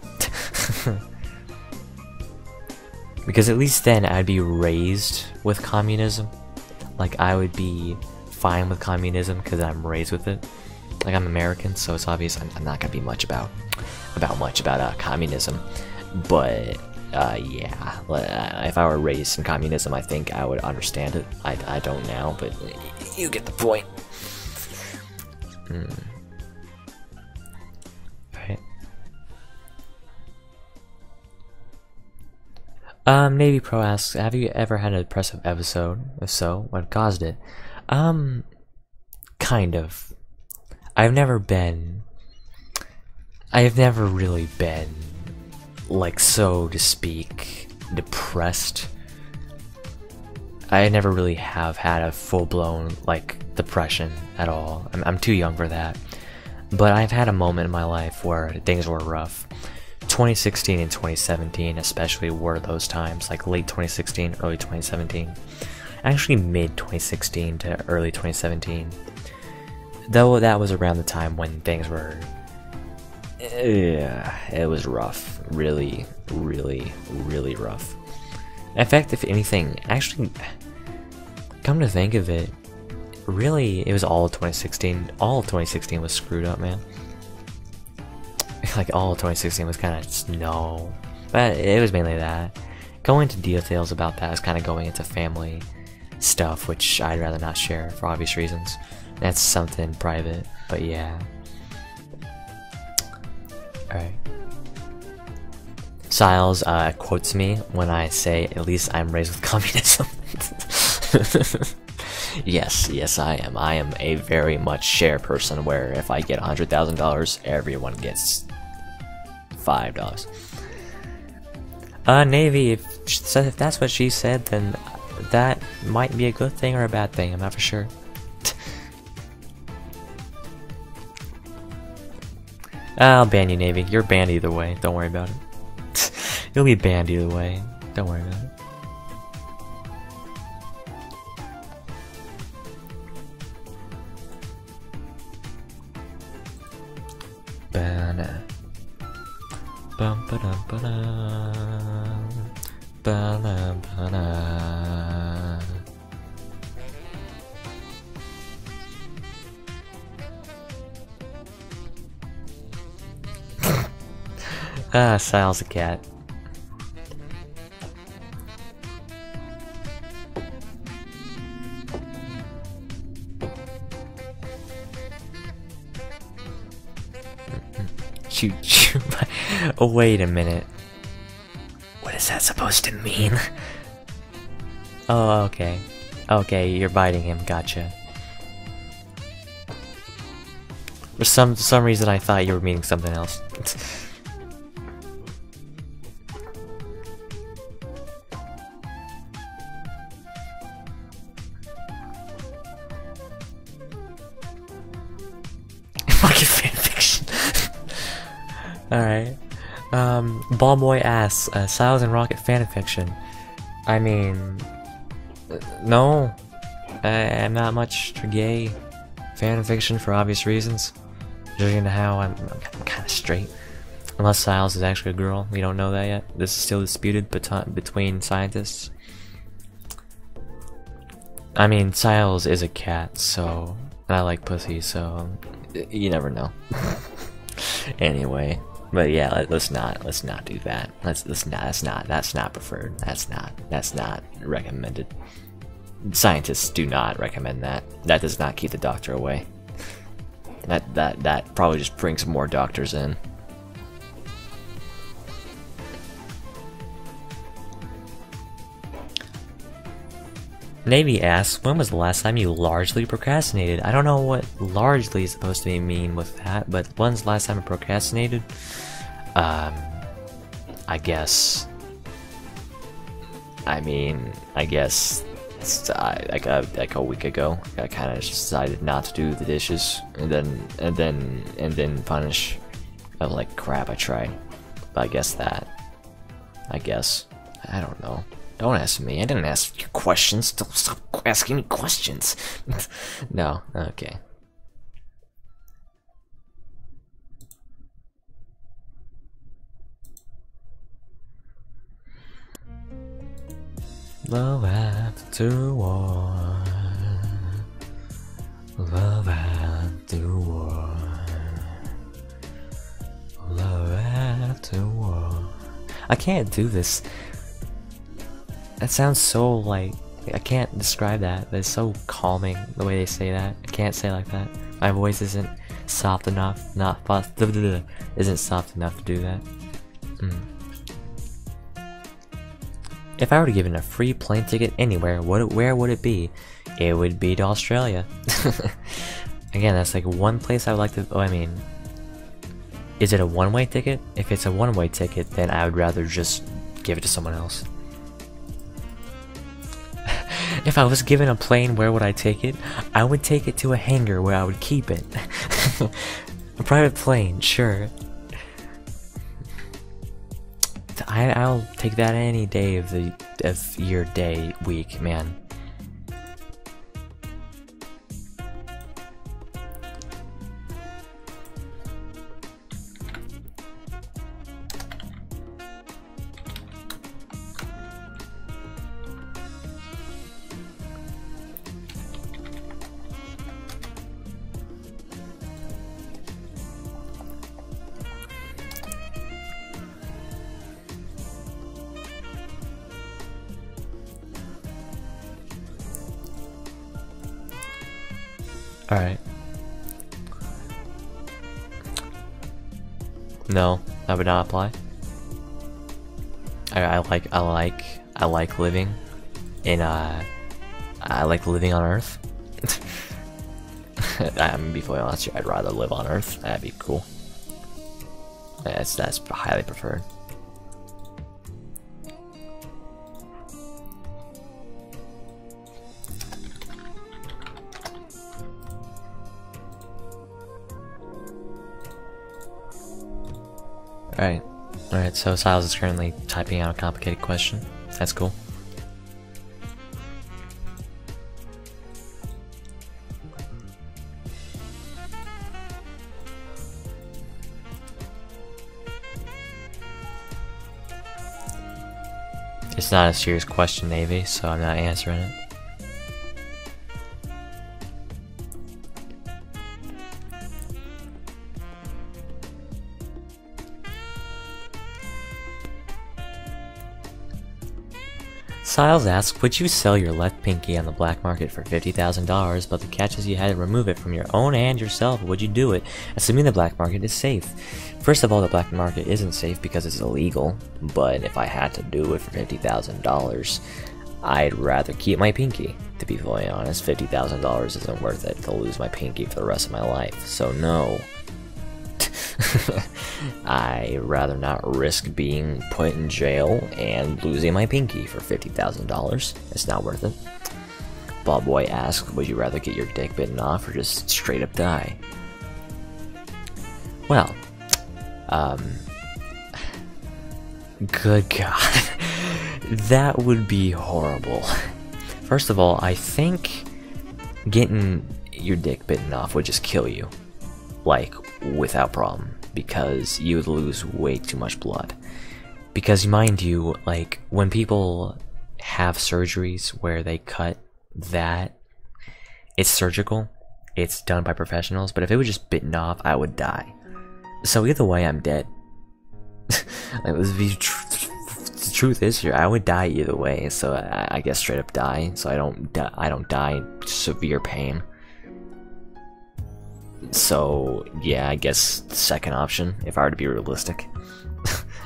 Because at least then I'd be raised with communism. Like, I would be fine with communism because I'm raised with it. Like, I'm American, so it's obvious I'm not gonna be much about communism. But yeah, if I were raised in communism, I think I would understand it. I don't now, but you get the point. Right. Navy Pro asks, have you ever had a depressive episode? If so, what caused it? Kind of. I've never really been, like, so to speak, depressed. I never really have had a full-blown, like, depression at all. I'm too young for that. But I've had a moment in my life where things were rough. 2016 and 2017 especially were those times, like late 2016, early 2017. Actually mid 2016 to early 2017. Though that was around the time when things were... yeah, it was rough. Really, really, really rough. In fact, if anything, actually, come to think of it, really, it was all of 2016. All of 2016 was screwed up, man. Like, all of 2016 was kind of no. But it was mainly that. Going into details about that is kind of going into family stuff, which I'd rather not share for obvious reasons. That's something private, but yeah. Alright. Siles quotes me when I say, at least I'm raised with communism. Yes, I am. I am a very much share person where if I get $100,000, everyone gets $5. Navy, if that's what she said, then that might be a good thing or a bad thing. I'm not for sure. I'll ban you, Navy. You're banned either way. Don't worry about it. You'll be banned either way. Don't worry about it. Banana. Bum ba dum ba dum. Banana banana. Sile's a cat. Shoot. Oh, wait a minute. What is that supposed to mean? Oh, okay. Okay, you're biting him. Gotcha. For some reason, I thought you were meaning something else. Fucking fanfiction. Alright. Ballboy asks, Siles and Rocket fanfiction. I mean... no. I'm not much for gay fanfiction for obvious reasons. Judging to how I'm kind of straight. Unless Siles is actually a girl. We don't know that yet. This is still disputed between scientists. I mean, Siles is a cat, so... and I like pussy, so... you never know. Anyway, but yeah, let's not do that. That's not preferred. That's not recommended. Scientists do not recommend that. That does not keep the doctor away. That probably just brings more doctors in. Navy asks, when was the last time you largely procrastinated? I don't know what largely is supposed to mean with that, but when's the last time I procrastinated? I guess. I guess it's, like a week ago. I kind of decided not to do the dishes, and then punish. I'm like, crap, I tried. But I guess that. I guess. I don't know. Don't ask me. I didn't ask you questions. Don't stop asking me questions. No. Okay. Love after war. Love after war. Love after war. I can't do this. That sounds so like, I can't describe that, but it's so calming the way they say that. I can't say it like that. My voice isn't soft enough, isn't soft enough to do that. If I were to given a free plane ticket anywhere, where would it be? It would be to Australia. Again, that's like one place I would like to, oh, I mean, is it a one-way ticket? If it's a one-way ticket, then I would rather just give it to someone else. If I was given a plane, where would I take it? I would take it to a hangar where I would keep it. A private plane, sure. I'll take that any day of the year, day, week, man. Alright. No, that would not apply. I like living in I like living on Earth. I'm gonna be fully honest, I'd rather live on Earth. That'd be cool. That's highly preferred. Alright, so Siles is currently typing out a complicated question. That's cool. It's not a serious question, Navy, so I'm not answering it. Siles asks, would you sell your left pinky on the black market for $50,000, but the catch is you had to remove it from your own hand yourself? Would you do it, assuming the black market is safe? First of all, the black market isn't safe because it's illegal, but if I had to do it for $50,000, I'd rather keep my pinky. To be fully honest, $50,000 isn't worth it to lose my pinky for the rest of my life, so no. I'd rather not risk being put in jail and losing my pinky for $50,000. It's not worth it. Bob Boy asks, would you rather get your dick bitten off or just straight up die? Well, good God. That would be horrible. First of all, I think getting your dick bitten off would just kill you. Like, without problem, because you would lose way too much blood. Because mind you, like, when people have surgeries where they cut that, it's surgical, it's done by professionals, but if it was just bitten off, I would die. So either way, I'm dead. Like, the truth is here, I would die either way, so I guess straight up die, so I don't die in severe pain. So, yeah, I guess the second option, if I were to be realistic.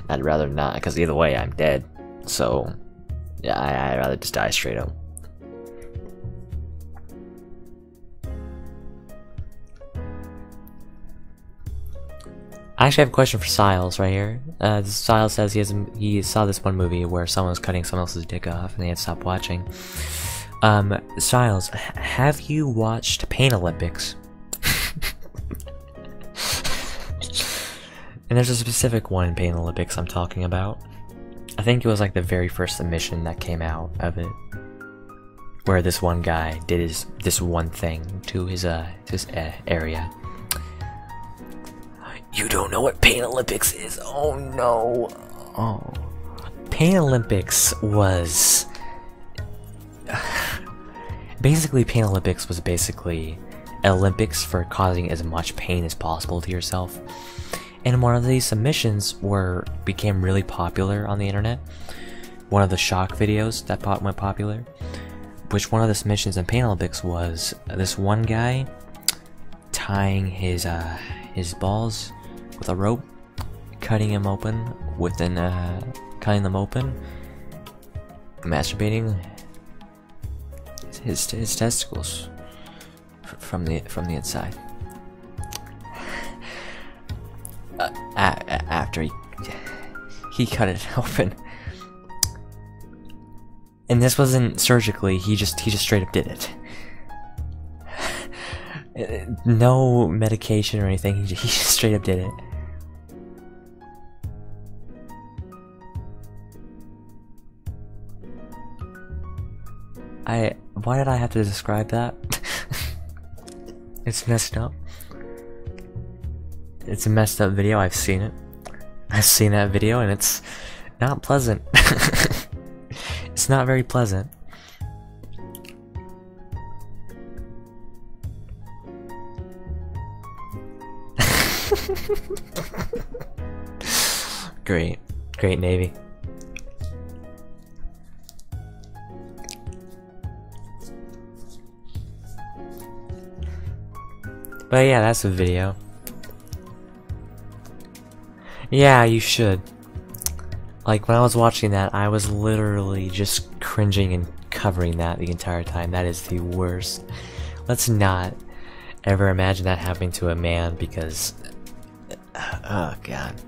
I'd rather not, because either way, I'm dead. So, yeah, I'd rather just die straight up. I actually have a question for Siles right here. Siles says he saw this one movie where someone was cutting someone else's dick off and they had to stop watching. Siles, have you watched Pain Olympics? And there's a specific one in Pain Olympics I'm talking about. I think it was like the very first submission that came out of it, where this one guy did this one thing to his area. You don't know what Pain Olympics is? Oh no. Oh. Pain Olympics was... basically, Pain Olympics was basically Olympics for causing as much pain as possible to yourself. And one of these submissions became really popular on the internet. One of the shock videos that went popular. Which one of the submissions in Pain Olympics was this one guy tying his balls with a rope, cutting them open, masturbating his testicles from the inside. After he cut it open, and this wasn't surgically. He just straight up did it. No medication or anything. He just straight up did it. Why did I have to describe that? It's messed up. It's a messed up video. I've seen it. I've seen that video and it's not pleasant. It's not very pleasant. Great. Great, Navy. But yeah, that's the video. Yeah, you should. Like, when I was watching that, I was literally just cringing and covering that the entire time. That is the worst. Let's not ever imagine that happening to a man, because... oh, God.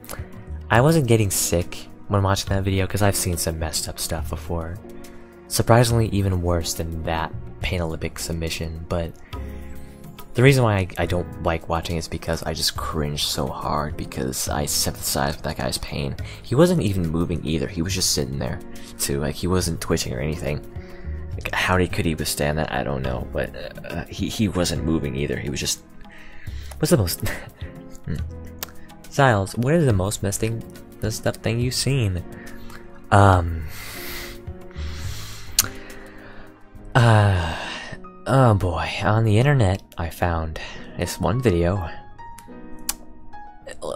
I wasn't getting sick when watching that video, because I've seen some messed up stuff before. Surprisingly, even worse than that Pain Olympic submission, but... the reason why I don't like watching is because I just cringe so hard, because I sympathize with that guy's pain. He wasn't even moving either, he was just sitting there, too, like, he wasn't twitching or anything. Like, how could he withstand that? I don't know, but he wasn't moving either, he was just... what's the most... Siles, what is the most messed up thing you've seen? Oh boy, on the internet I found this one video.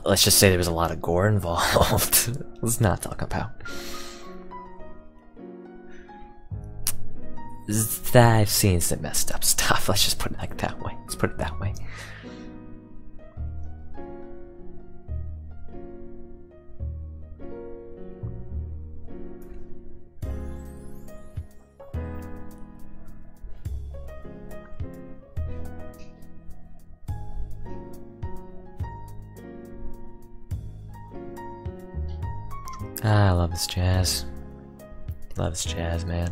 Let's just say there was a lot of gore involved. Let's not talk about that. I've seen some messed up stuff. Let's just put it like that way. Let's put it that way. Ah, I love this jazz. Love this jazz, man.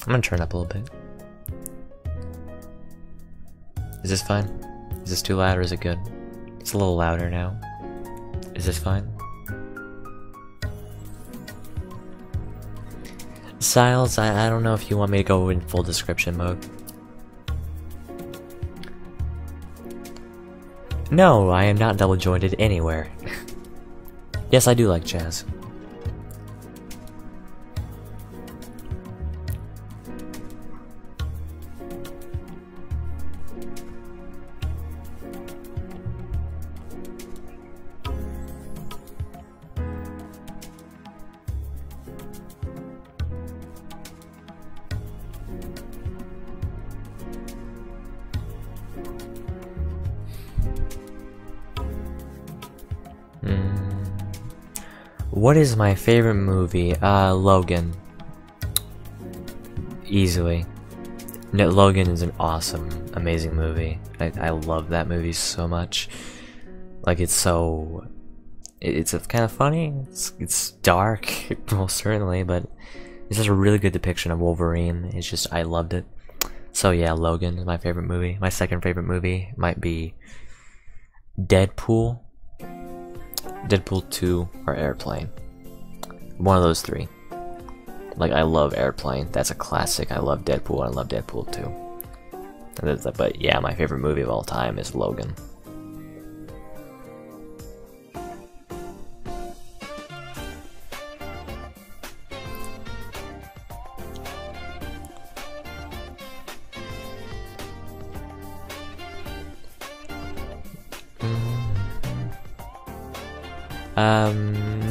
I'm gonna turn up a little bit. Is this fine? Is this too loud or is it good? It's a little louder now. Is this fine? Siles, I don't know if you want me to go in full description mode. No, I am not double jointed anywhere. Yes, I do like jazz. What is my favorite movie? Logan. Easily. No, Logan is an awesome, amazing movie. I love that movie so much. Like, it's so It's kind of funny. It's dark, most certainly, but it's just a really good depiction of Wolverine. It's just, I loved it. So yeah, Logan is my favorite movie. My second favorite movie might be Deadpool, Deadpool 2, or Airplane. One of those three. Like, I love Airplane. That's a classic. I love Deadpool. I love Deadpool 2. But yeah, my favorite movie of all time is Logan.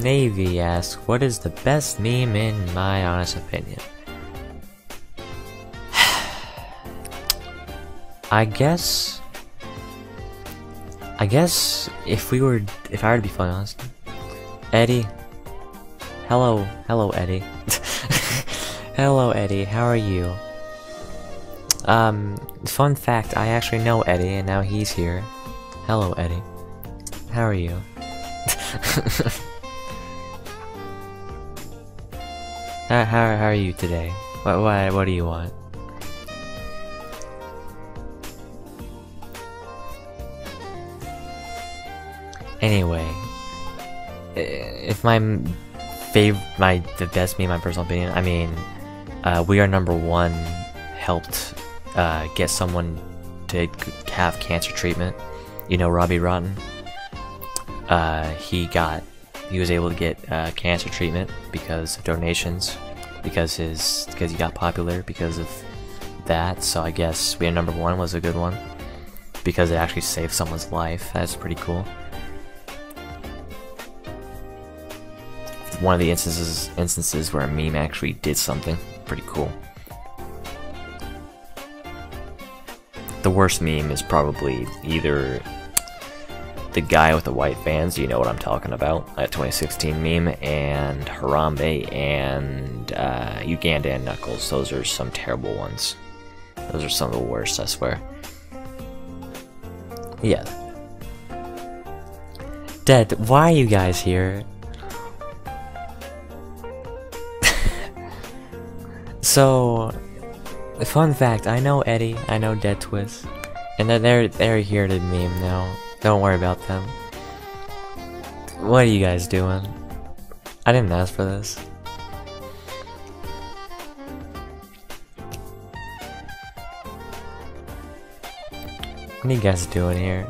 Navy asks, what is the best meme in my honest opinion? I guess if I were to be fully honest, Eddie. Hello Eddie. Hello Eddie, how are you? Fun fact, I actually know Eddie and now he's here. Hello Eddie. How are you? How are you today? What do you want? Anyway, if the best meme, in my personal opinion, I mean, We Are Number One helped get someone to have cancer treatment. You know, Robbie Rotten. He was able to get cancer treatment because of donations, because he got popular because of that. So I guess We Are Number One was a good one because it actually saved someone's life. That's pretty cool. One of the instances where a meme actually did something pretty cool. The worst meme is probably either the guy with the white fans, you know what I'm talking about, that 2016 meme, and Harambe and Uganda and Knuckles. Those are some terrible ones. Those are some of the worst, I swear. Yeah. Dad, why are you guys here? So, fun fact, I know Eddie, I know Dead Twist, and they're here to meme now. Don't worry about them. What are you guys doing? I didn't ask for this. What are you guys doing here?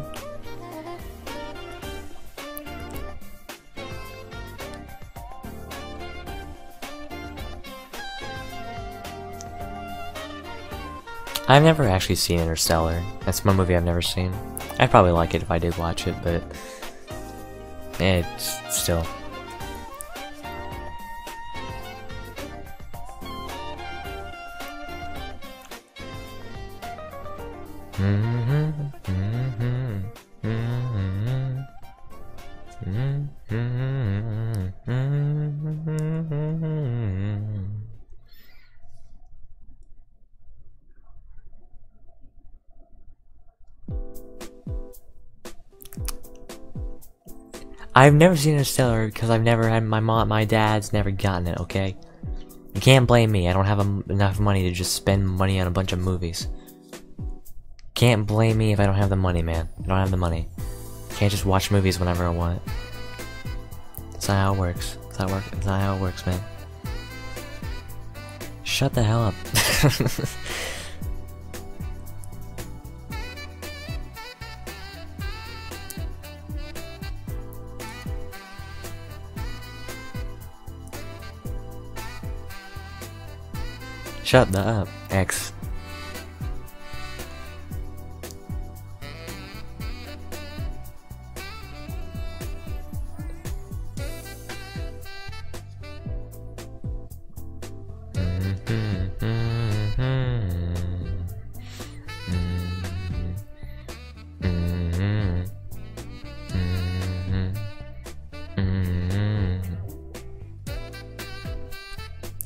I've never actually seen Interstellar. That's one movie I've never seen. I'd probably like it if I did watch it, but it's still. I've never seen Interstellar because I've never had my dad's never gotten it, okay? You can't blame me, I don't have enough money to just spend money on a bunch of movies. Can't blame me if I don't have the money, man. I don't have the money. Can't just watch movies whenever I want. That's not how it works. That's not how it works, man. Shut the hell up. Shut the up, X.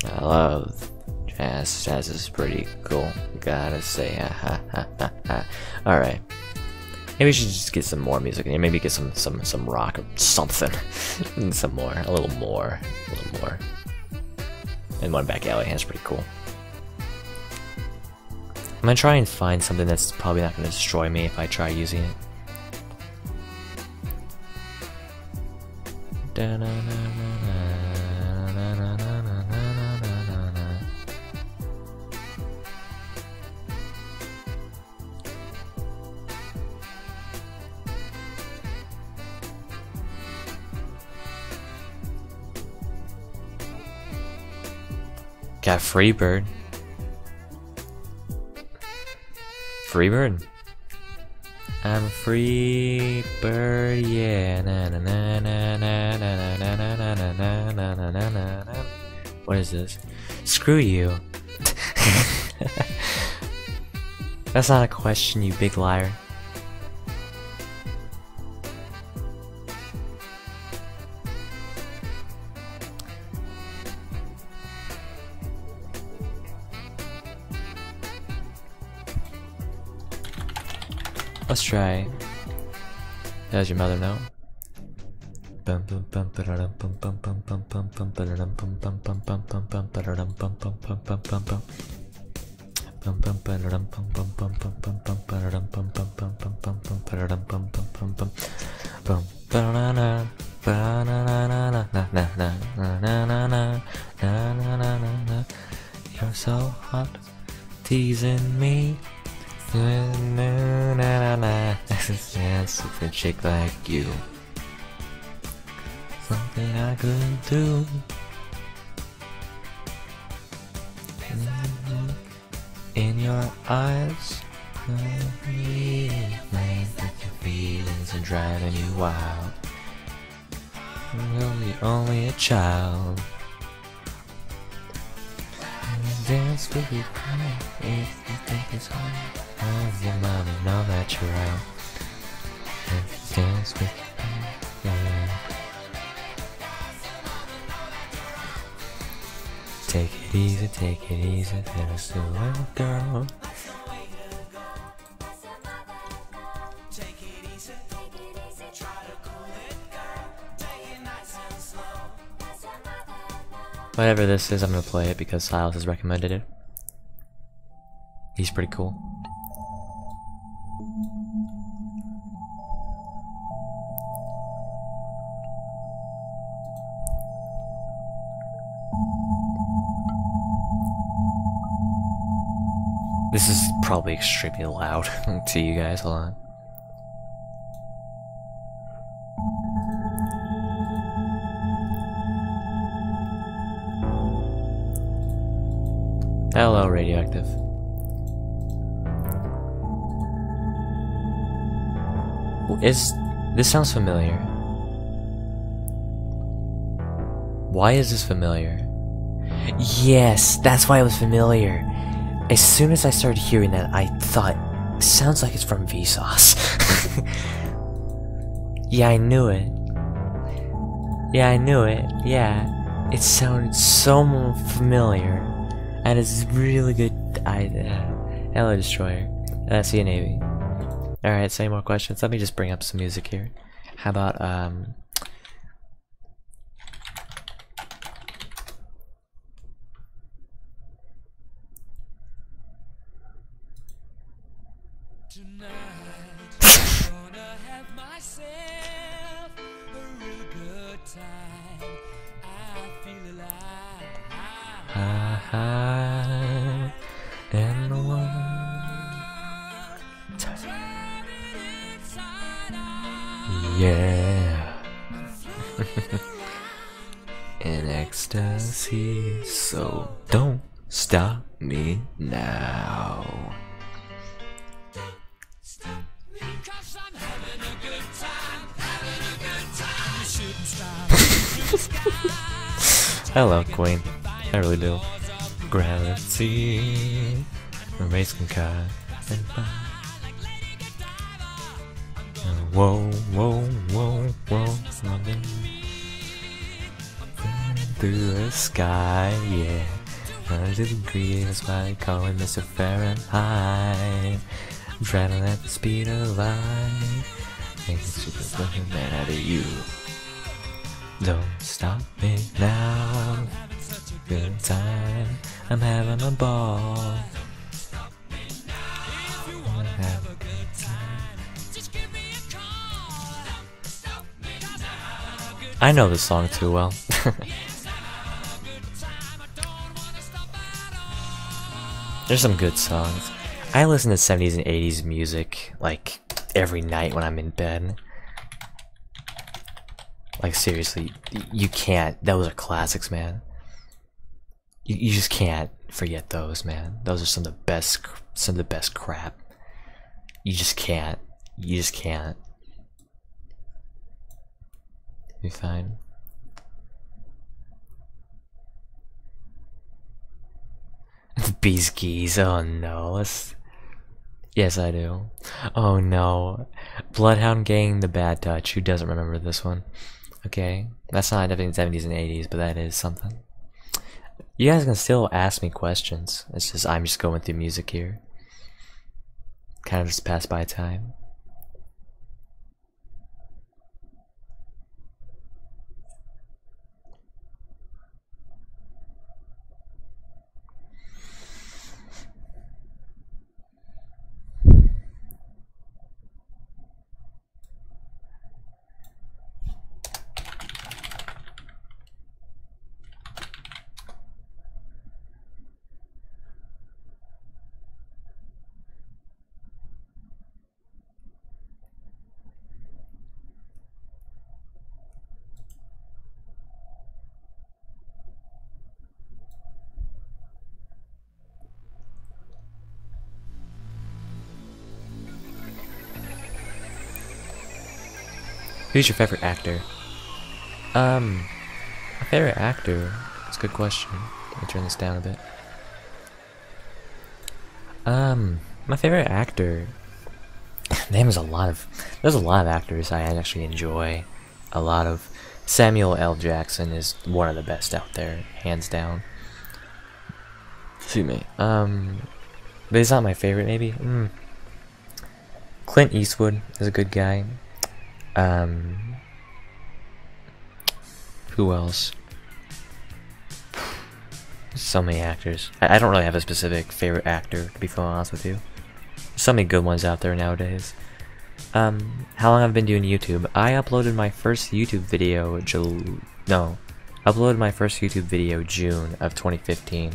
I love Jazz is pretty cool, gotta say. Alright. Maybe we should just get some more music in here. Maybe get some rock or something. Some more, a little more. And one back alley. That's pretty cool. I'm gonna try and find something that's probably not gonna destroy me if I try using it. Got Freebird. Freebird. I'm a free bird, yeah. Na na na na na na na na na na na na na na. What is this? Screw you. That's not a question, you big liar. Let's try. Does your mother know? You're so hot, teasing me. Dance with a chick like you. Something I couldn't do. In your eyes, that your feelings are driving you wild. You're only a child. Dance with your pride if you think it's hard. Have your mama know that you're out. Dance with your pride, yeah. Take it easy, there's a little girl. Whatever this is, I'm gonna play it because Silas has recommended it. He's pretty cool. This is probably extremely loud to you guys. Hold on. Hello, Radioactive. This sounds familiar. Why is this familiar? Yes, that's why it was familiar. As soon as I started hearing that, I thought, sounds like it's from Vsauce. Yeah, I knew it. Yeah, it sounded so familiar. And it's really good. Hello, Destroyer. See you, Navy. Alright, so any more questions? Let me just bring up some music here. How about, and the one yeah. In ecstasy, so don't stop me now. I love Queen. I really do. Gravity, racing car, and fun. Whoa, whoa, whoa, whoa, running through the sky, yeah. 100 degrees, that's why I call him Mr. Fahrenheit. Traveling at the speed of light, making super fucking man out of you. Don't stop me now. Good time, I'm having a ball. I'm having a good time. I know this song too well. There's some good songs. I listen to 70s and 80s music like every night when I'm in bed. Like seriously, you can't. Those are classics, man. You just can't forget those, man. Those are some of the best crap. You just can't. You just can't. Be fine. Bees Geese, oh no. Yes, I do. Oh no. Bloodhound Gang, The Bad Touch. Who doesn't remember this one? Okay. That's not definitely 70s and 80s, but that is something. You guys can still ask me questions. It's just I'm just going through music here. Kind of just pass by time. Who's your favorite actor? My favorite actor? That's a good question. Let me turn this down a bit. My favorite actor. There's a lot of actors I actually enjoy. A lot of. Samuel L. Jackson is one of the best out there, hands down. Excuse me. But he's not my favorite, maybe. Clint Eastwood is a good guy. Who else? So many actors. I don't really have a specific favorite actor, to be fully honest with you. There's so many good ones out there nowadays. How long I've been doing YouTube? I uploaded my first YouTube video uploaded my first YouTube video June of 2015,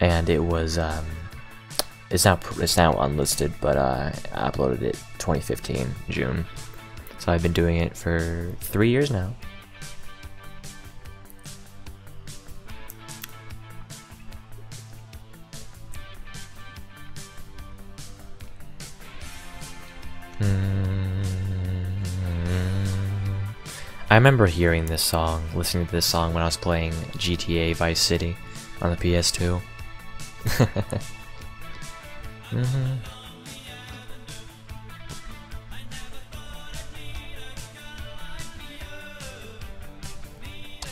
and it was it's now unlisted, but I uploaded it 2015 June. So I've been doing it for 3 years now. I remember hearing this song, listening to this song when I was playing GTA Vice City on the PS2.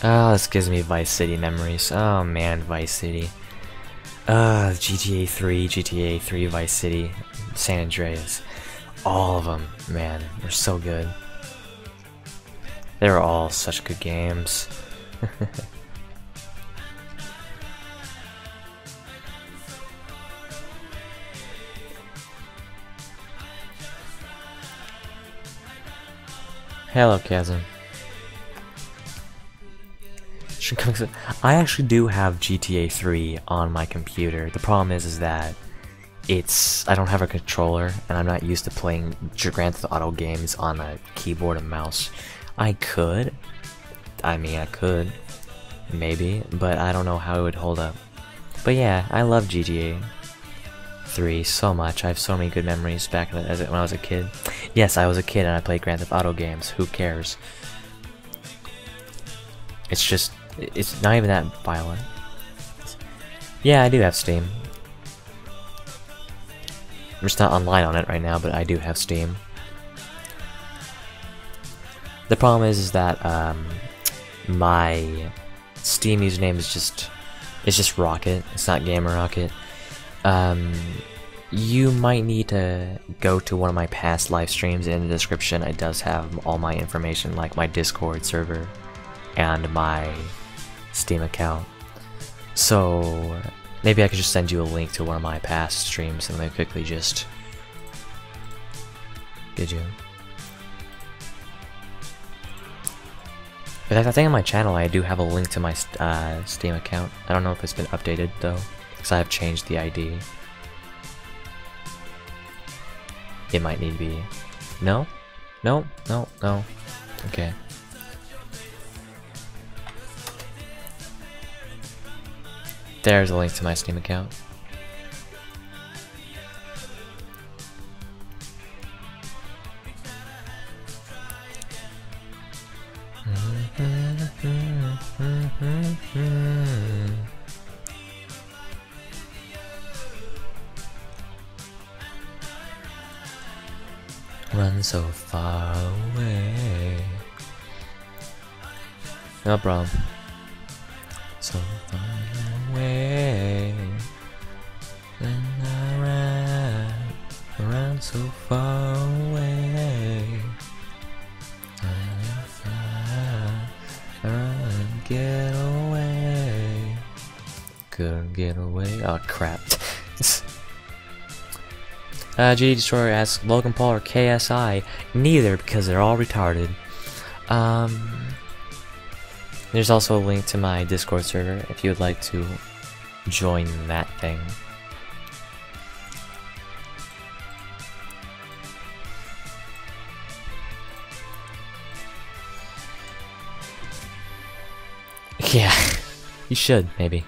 Oh, this gives me Vice City memories. Oh man, Vice City. GTA 3 Vice City, San Andreas. All of them, man, they're so good. They're all such good games. Hello, Chasm. I actually do have GTA 3 on my computer. The problem is that I don't have a controller, and I'm not used to playing Grand Theft Auto games on a keyboard and mouse. I could. I mean, I could. Maybe. But I don't know how it would hold up. But yeah, I love GTA 3 so much. I have so many good memories back when I was a kid. Yes, I was a kid and I played Grand Theft Auto games. Who cares? It's not even that violent. Yeah, I do have Steam. I'm just not online on it right now, but I do have Steam. The problem is that my Steam username is just Rocket. It's not Gamer Rocket. You might need to go to one of my past live streams. In the description it does have all my information, like my Discord server and my Steam account. So maybe I could just send you a link to one of my past streams and then quickly just get you. But I think on my channel I do have a link to my Steam account. I don't know if it's been updated though, because I have changed the ID. It might need to be. No? No? No? No? Okay. There's a link to my Steam account. Run so far away. No problem. So far away. Then I run so far away. I run, get away. Couldn't get away. Oh crap. GD Destroyer asks Logan Paul or KSI. Neither, because they're all retarded. There's also a link to my Discord server if you would like to join that thing. Yeah, you should, maybe.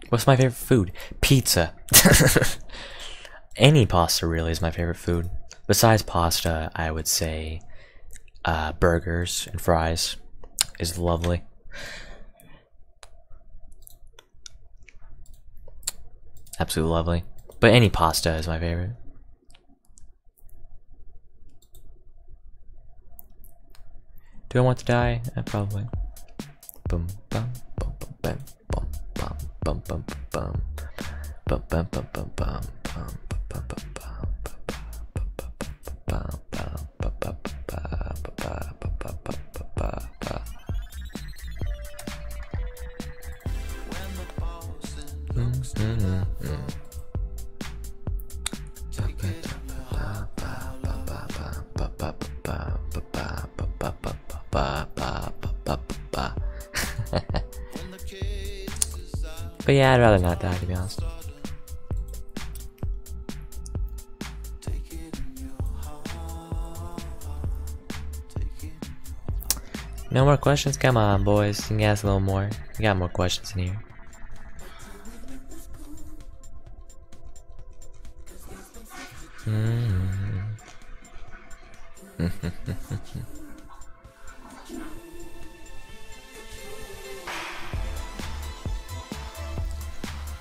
What's my favorite food? Pizza. Any pasta really is my favorite food. Besides pasta, I would say burgers and fries is lovely. Absolutely lovely. But any pasta is my favorite. Do I want to die? Probably. Boom, bum, bum, bum, bum, bum, bum, bum, bum, bum, bum, bum, bum, bum, bum, But yeah, I'd rather not die, to be honest. No more questions? Come on, boys. You can ask a little more. We got more questions in here.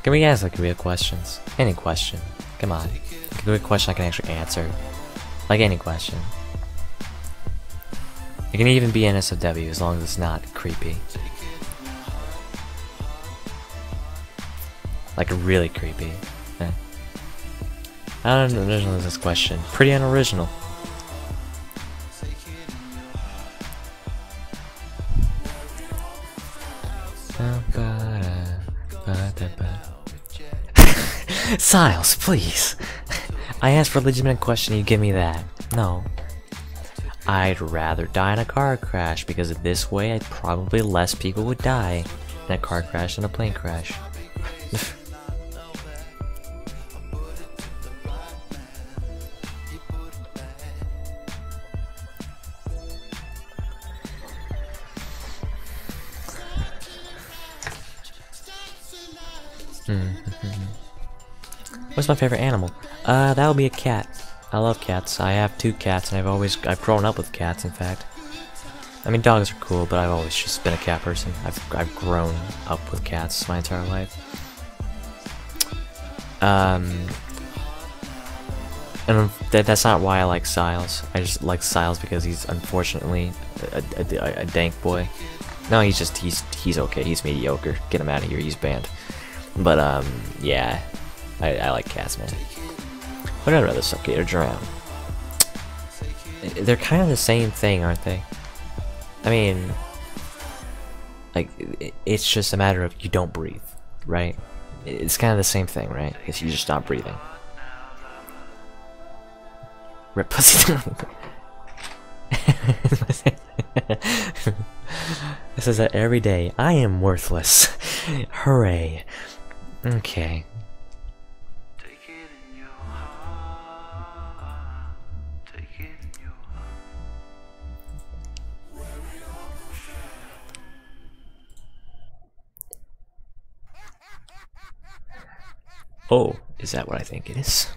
Can we ask like real questions? Any question. Come on. Give me a question I can actually answer. Like any question. It can even be nsfw as long as it's not creepy. Like really creepy. Eh. I don't know this question. Pretty unoriginal. Siles, please. I asked for a legitimate question, you give me that. No. I'd rather die in a car crash because this way probably less people would die in a car crash than a plane crash. What's my favorite animal? That would be a cat. I love cats. I have 2 cats, and I've grown up with cats. In fact, I mean dogs are cool, but I've always just been a cat person. I've grown up with cats my entire life. And that's not why I like Styles. I just like Styles because he's unfortunately a dank boy. No, he's okay. He's mediocre. Get him out of here. He's banned. But yeah, I like Cass, man. But I'd rather suffocate or drown. They're kind of the same thing, aren't they? I mean, like, it's just a matter of you don't breathe, right? It's kind of the same thing, right? If you just stop breathing. Rip pussy. This is that every day. I am worthless. Hooray. Okay. Oh, is that what I think it is?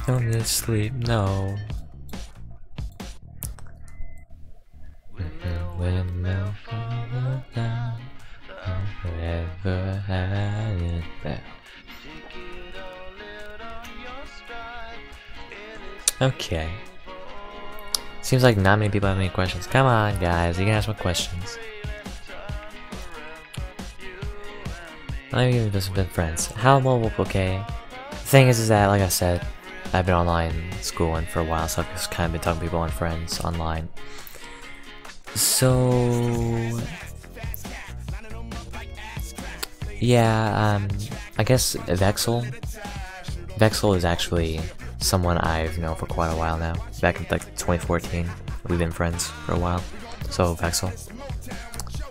Don't need sleep, no. When down, never had it there. Okay. Seems like not many people have any questions. Come on, guys, you can ask me questions. I've even just been friends. How mobile? Okay. The thing is that, like I said, I've been online schooling for a while, so I've just kind of been talking to people and friends online. So yeah, I guess Vexel is actually someone I've known for quite a while now. Back in like 2014, we've been friends for a while. So Vexel,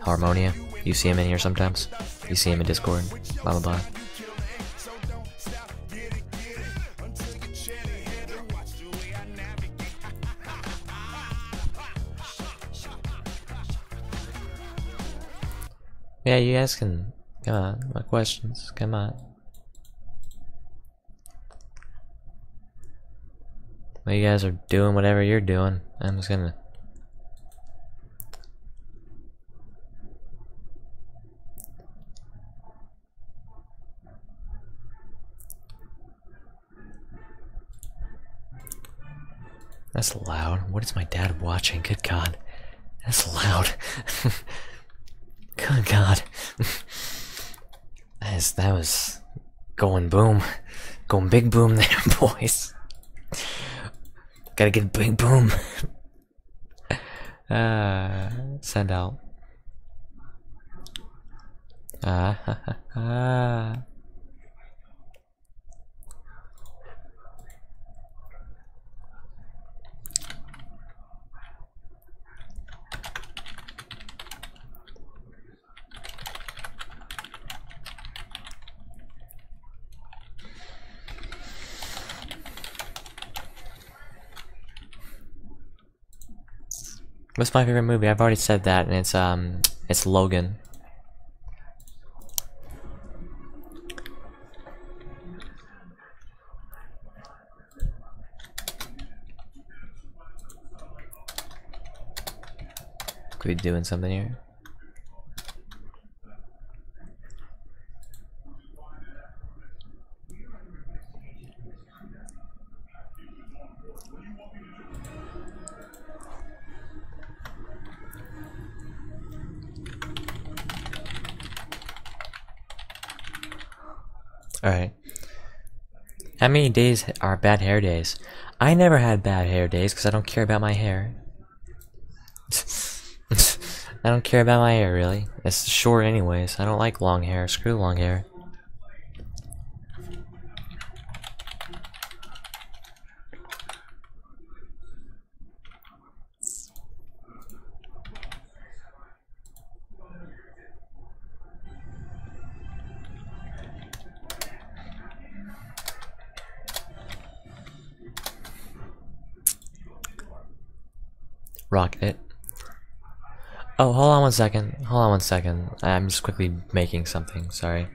Harmonia, you see him in here sometimes. You see him in Discord, blah blah blah. Yeah, you guys can, come on, my questions, come on. Well, you guys are doing whatever you're doing. I'm just gonna... That's loud. What is my dad watching? Good God. That's loud. Good God. That was going boom. Going big boom there, boys. Gotta get big boom. Send out. What's my favorite movie? I've already said that, and it's Logan. Could we be doing something here? Alright. How many days are bad hair days? I never had bad hair days because I don't care about my hair. I don't care about my hair, really. It's short anyways. I don't like long hair. Screw long hair. Rocket. Oh, hold on one second. Hold on one second. I'm just quickly making something. Sorry.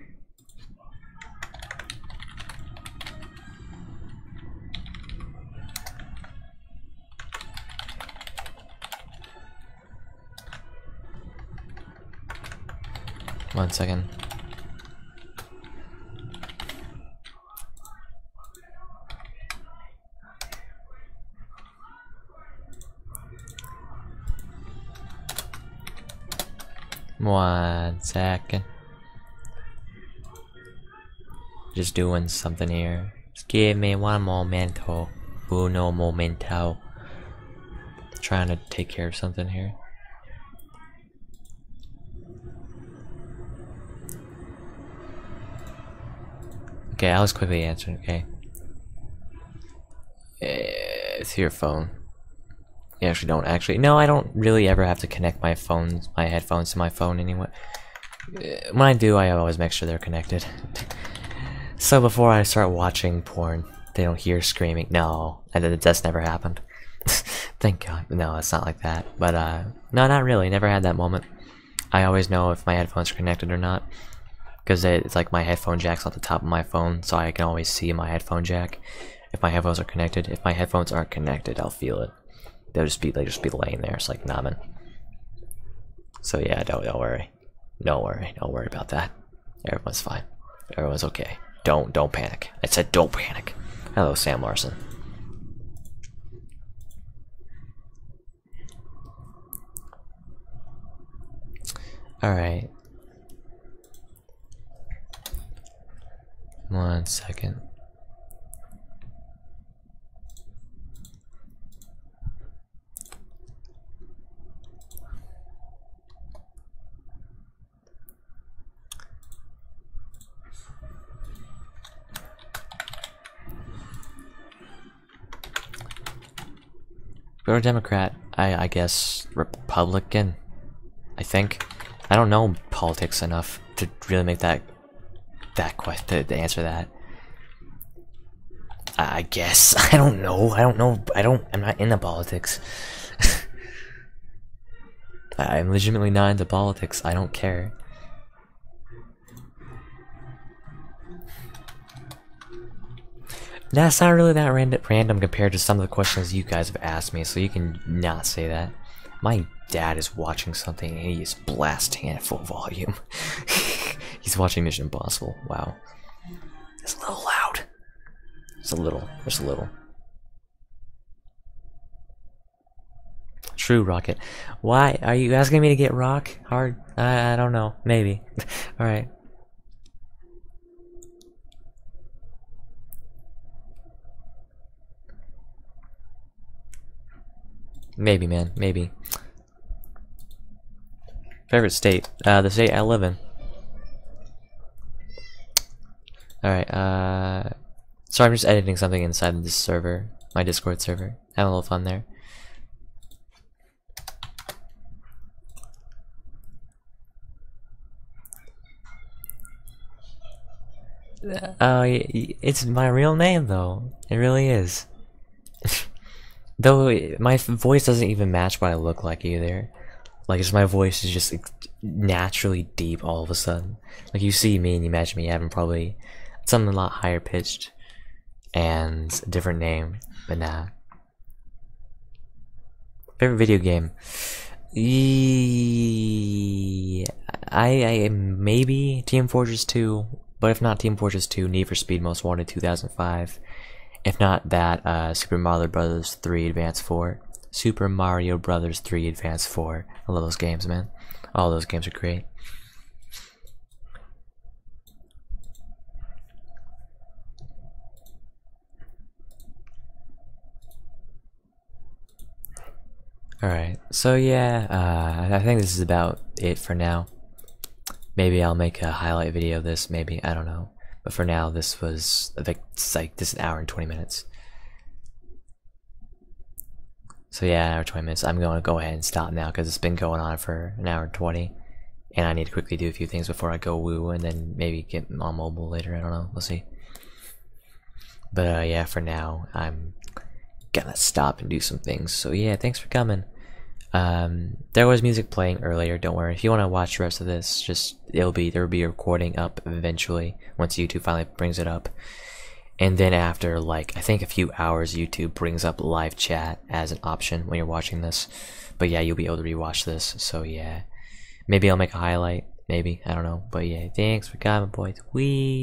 One second. One second. Just doing something here. Just give me one momento. Uno momento. Trying to take care of something here. Okay, I was quickly answering, okay. It's your phone. You actually don't no, I don't really ever have to connect my headphones to my phone anyway. When I do, I always make sure they're connected. So before I start watching porn, they don't hear screaming. No, that's never happened. Thank God. No, it's not like that. But no, not really. Never had that moment. I always know if my headphones are connected or not, because it's like my headphone jack's on the top of my phone, so I can always see my headphone jack. If my headphones are connected, if my headphones aren't connected, I'll feel it. They just be laying there. It's like nothing. So yeah, don't worry. Don't worry about that. Everyone's fine. Everyone's okay. Don't panic. I said don't panic. Hello, Sam Larson. Alright. One second. You're a Democrat. I guess Republican. I think. I don't know politics enough to really make that question to answer that. I guess I don't know. I'm not into politics. I'm legitimately not into politics. I don't care. That's not really that random compared to some of the questions you guys have asked me, so you can not say that. My dad is watching something and he's blasting it at full volume. He's watching Mission Impossible. Wow. It's a little loud. Just a little. True, Rocket. Why? Are you asking me to get rock hard? I don't know. Maybe. Alright. Maybe, man. Maybe. Favorite state? The state I live in. Alright, so I'm just editing something inside this server. My Discord server. Having a little fun there. Oh, it's my real name, though. It really is. Though my voice doesn't even match what I look like either. Like, just my voice is just naturally deep all of a sudden. Like, you see me and you imagine me having probably something a lot higher pitched and a different name, but nah. Favorite video game? I maybe Team Fortress 2, but if not Team Fortress 2, Need for Speed Most Wanted 2005. If not that, Super Mario Brothers 3 Advance 4. Super Mario Brothers 3 Advance 4. I love those games, man. All those games are great. Alright, so yeah, I think this is about it for now. Maybe I'll make a highlight video of this, maybe, I don't know. But for now, this was, this is an hour and 20 minutes. So yeah, an hour and 20 minutes. I'm going to go ahead and stop now because it's been going on for an hour and 20. And I need to quickly do a few things before I go woo and then maybe get on mobile later, I don't know, we'll see. But yeah, for now, I'm gonna stop and do some things. So yeah, thanks for coming. There was music playing earlier, don't worry. If you want to watch the rest of this, just there will be a recording up eventually once YouTube finally brings it up. And then after like I think a few hours, YouTube brings up live chat as an option when you're watching this. But yeah, you'll be able to rewatch this. So yeah, maybe I'll make a highlight, maybe, I don't know. But yeah, thanks for coming, boys. Wee.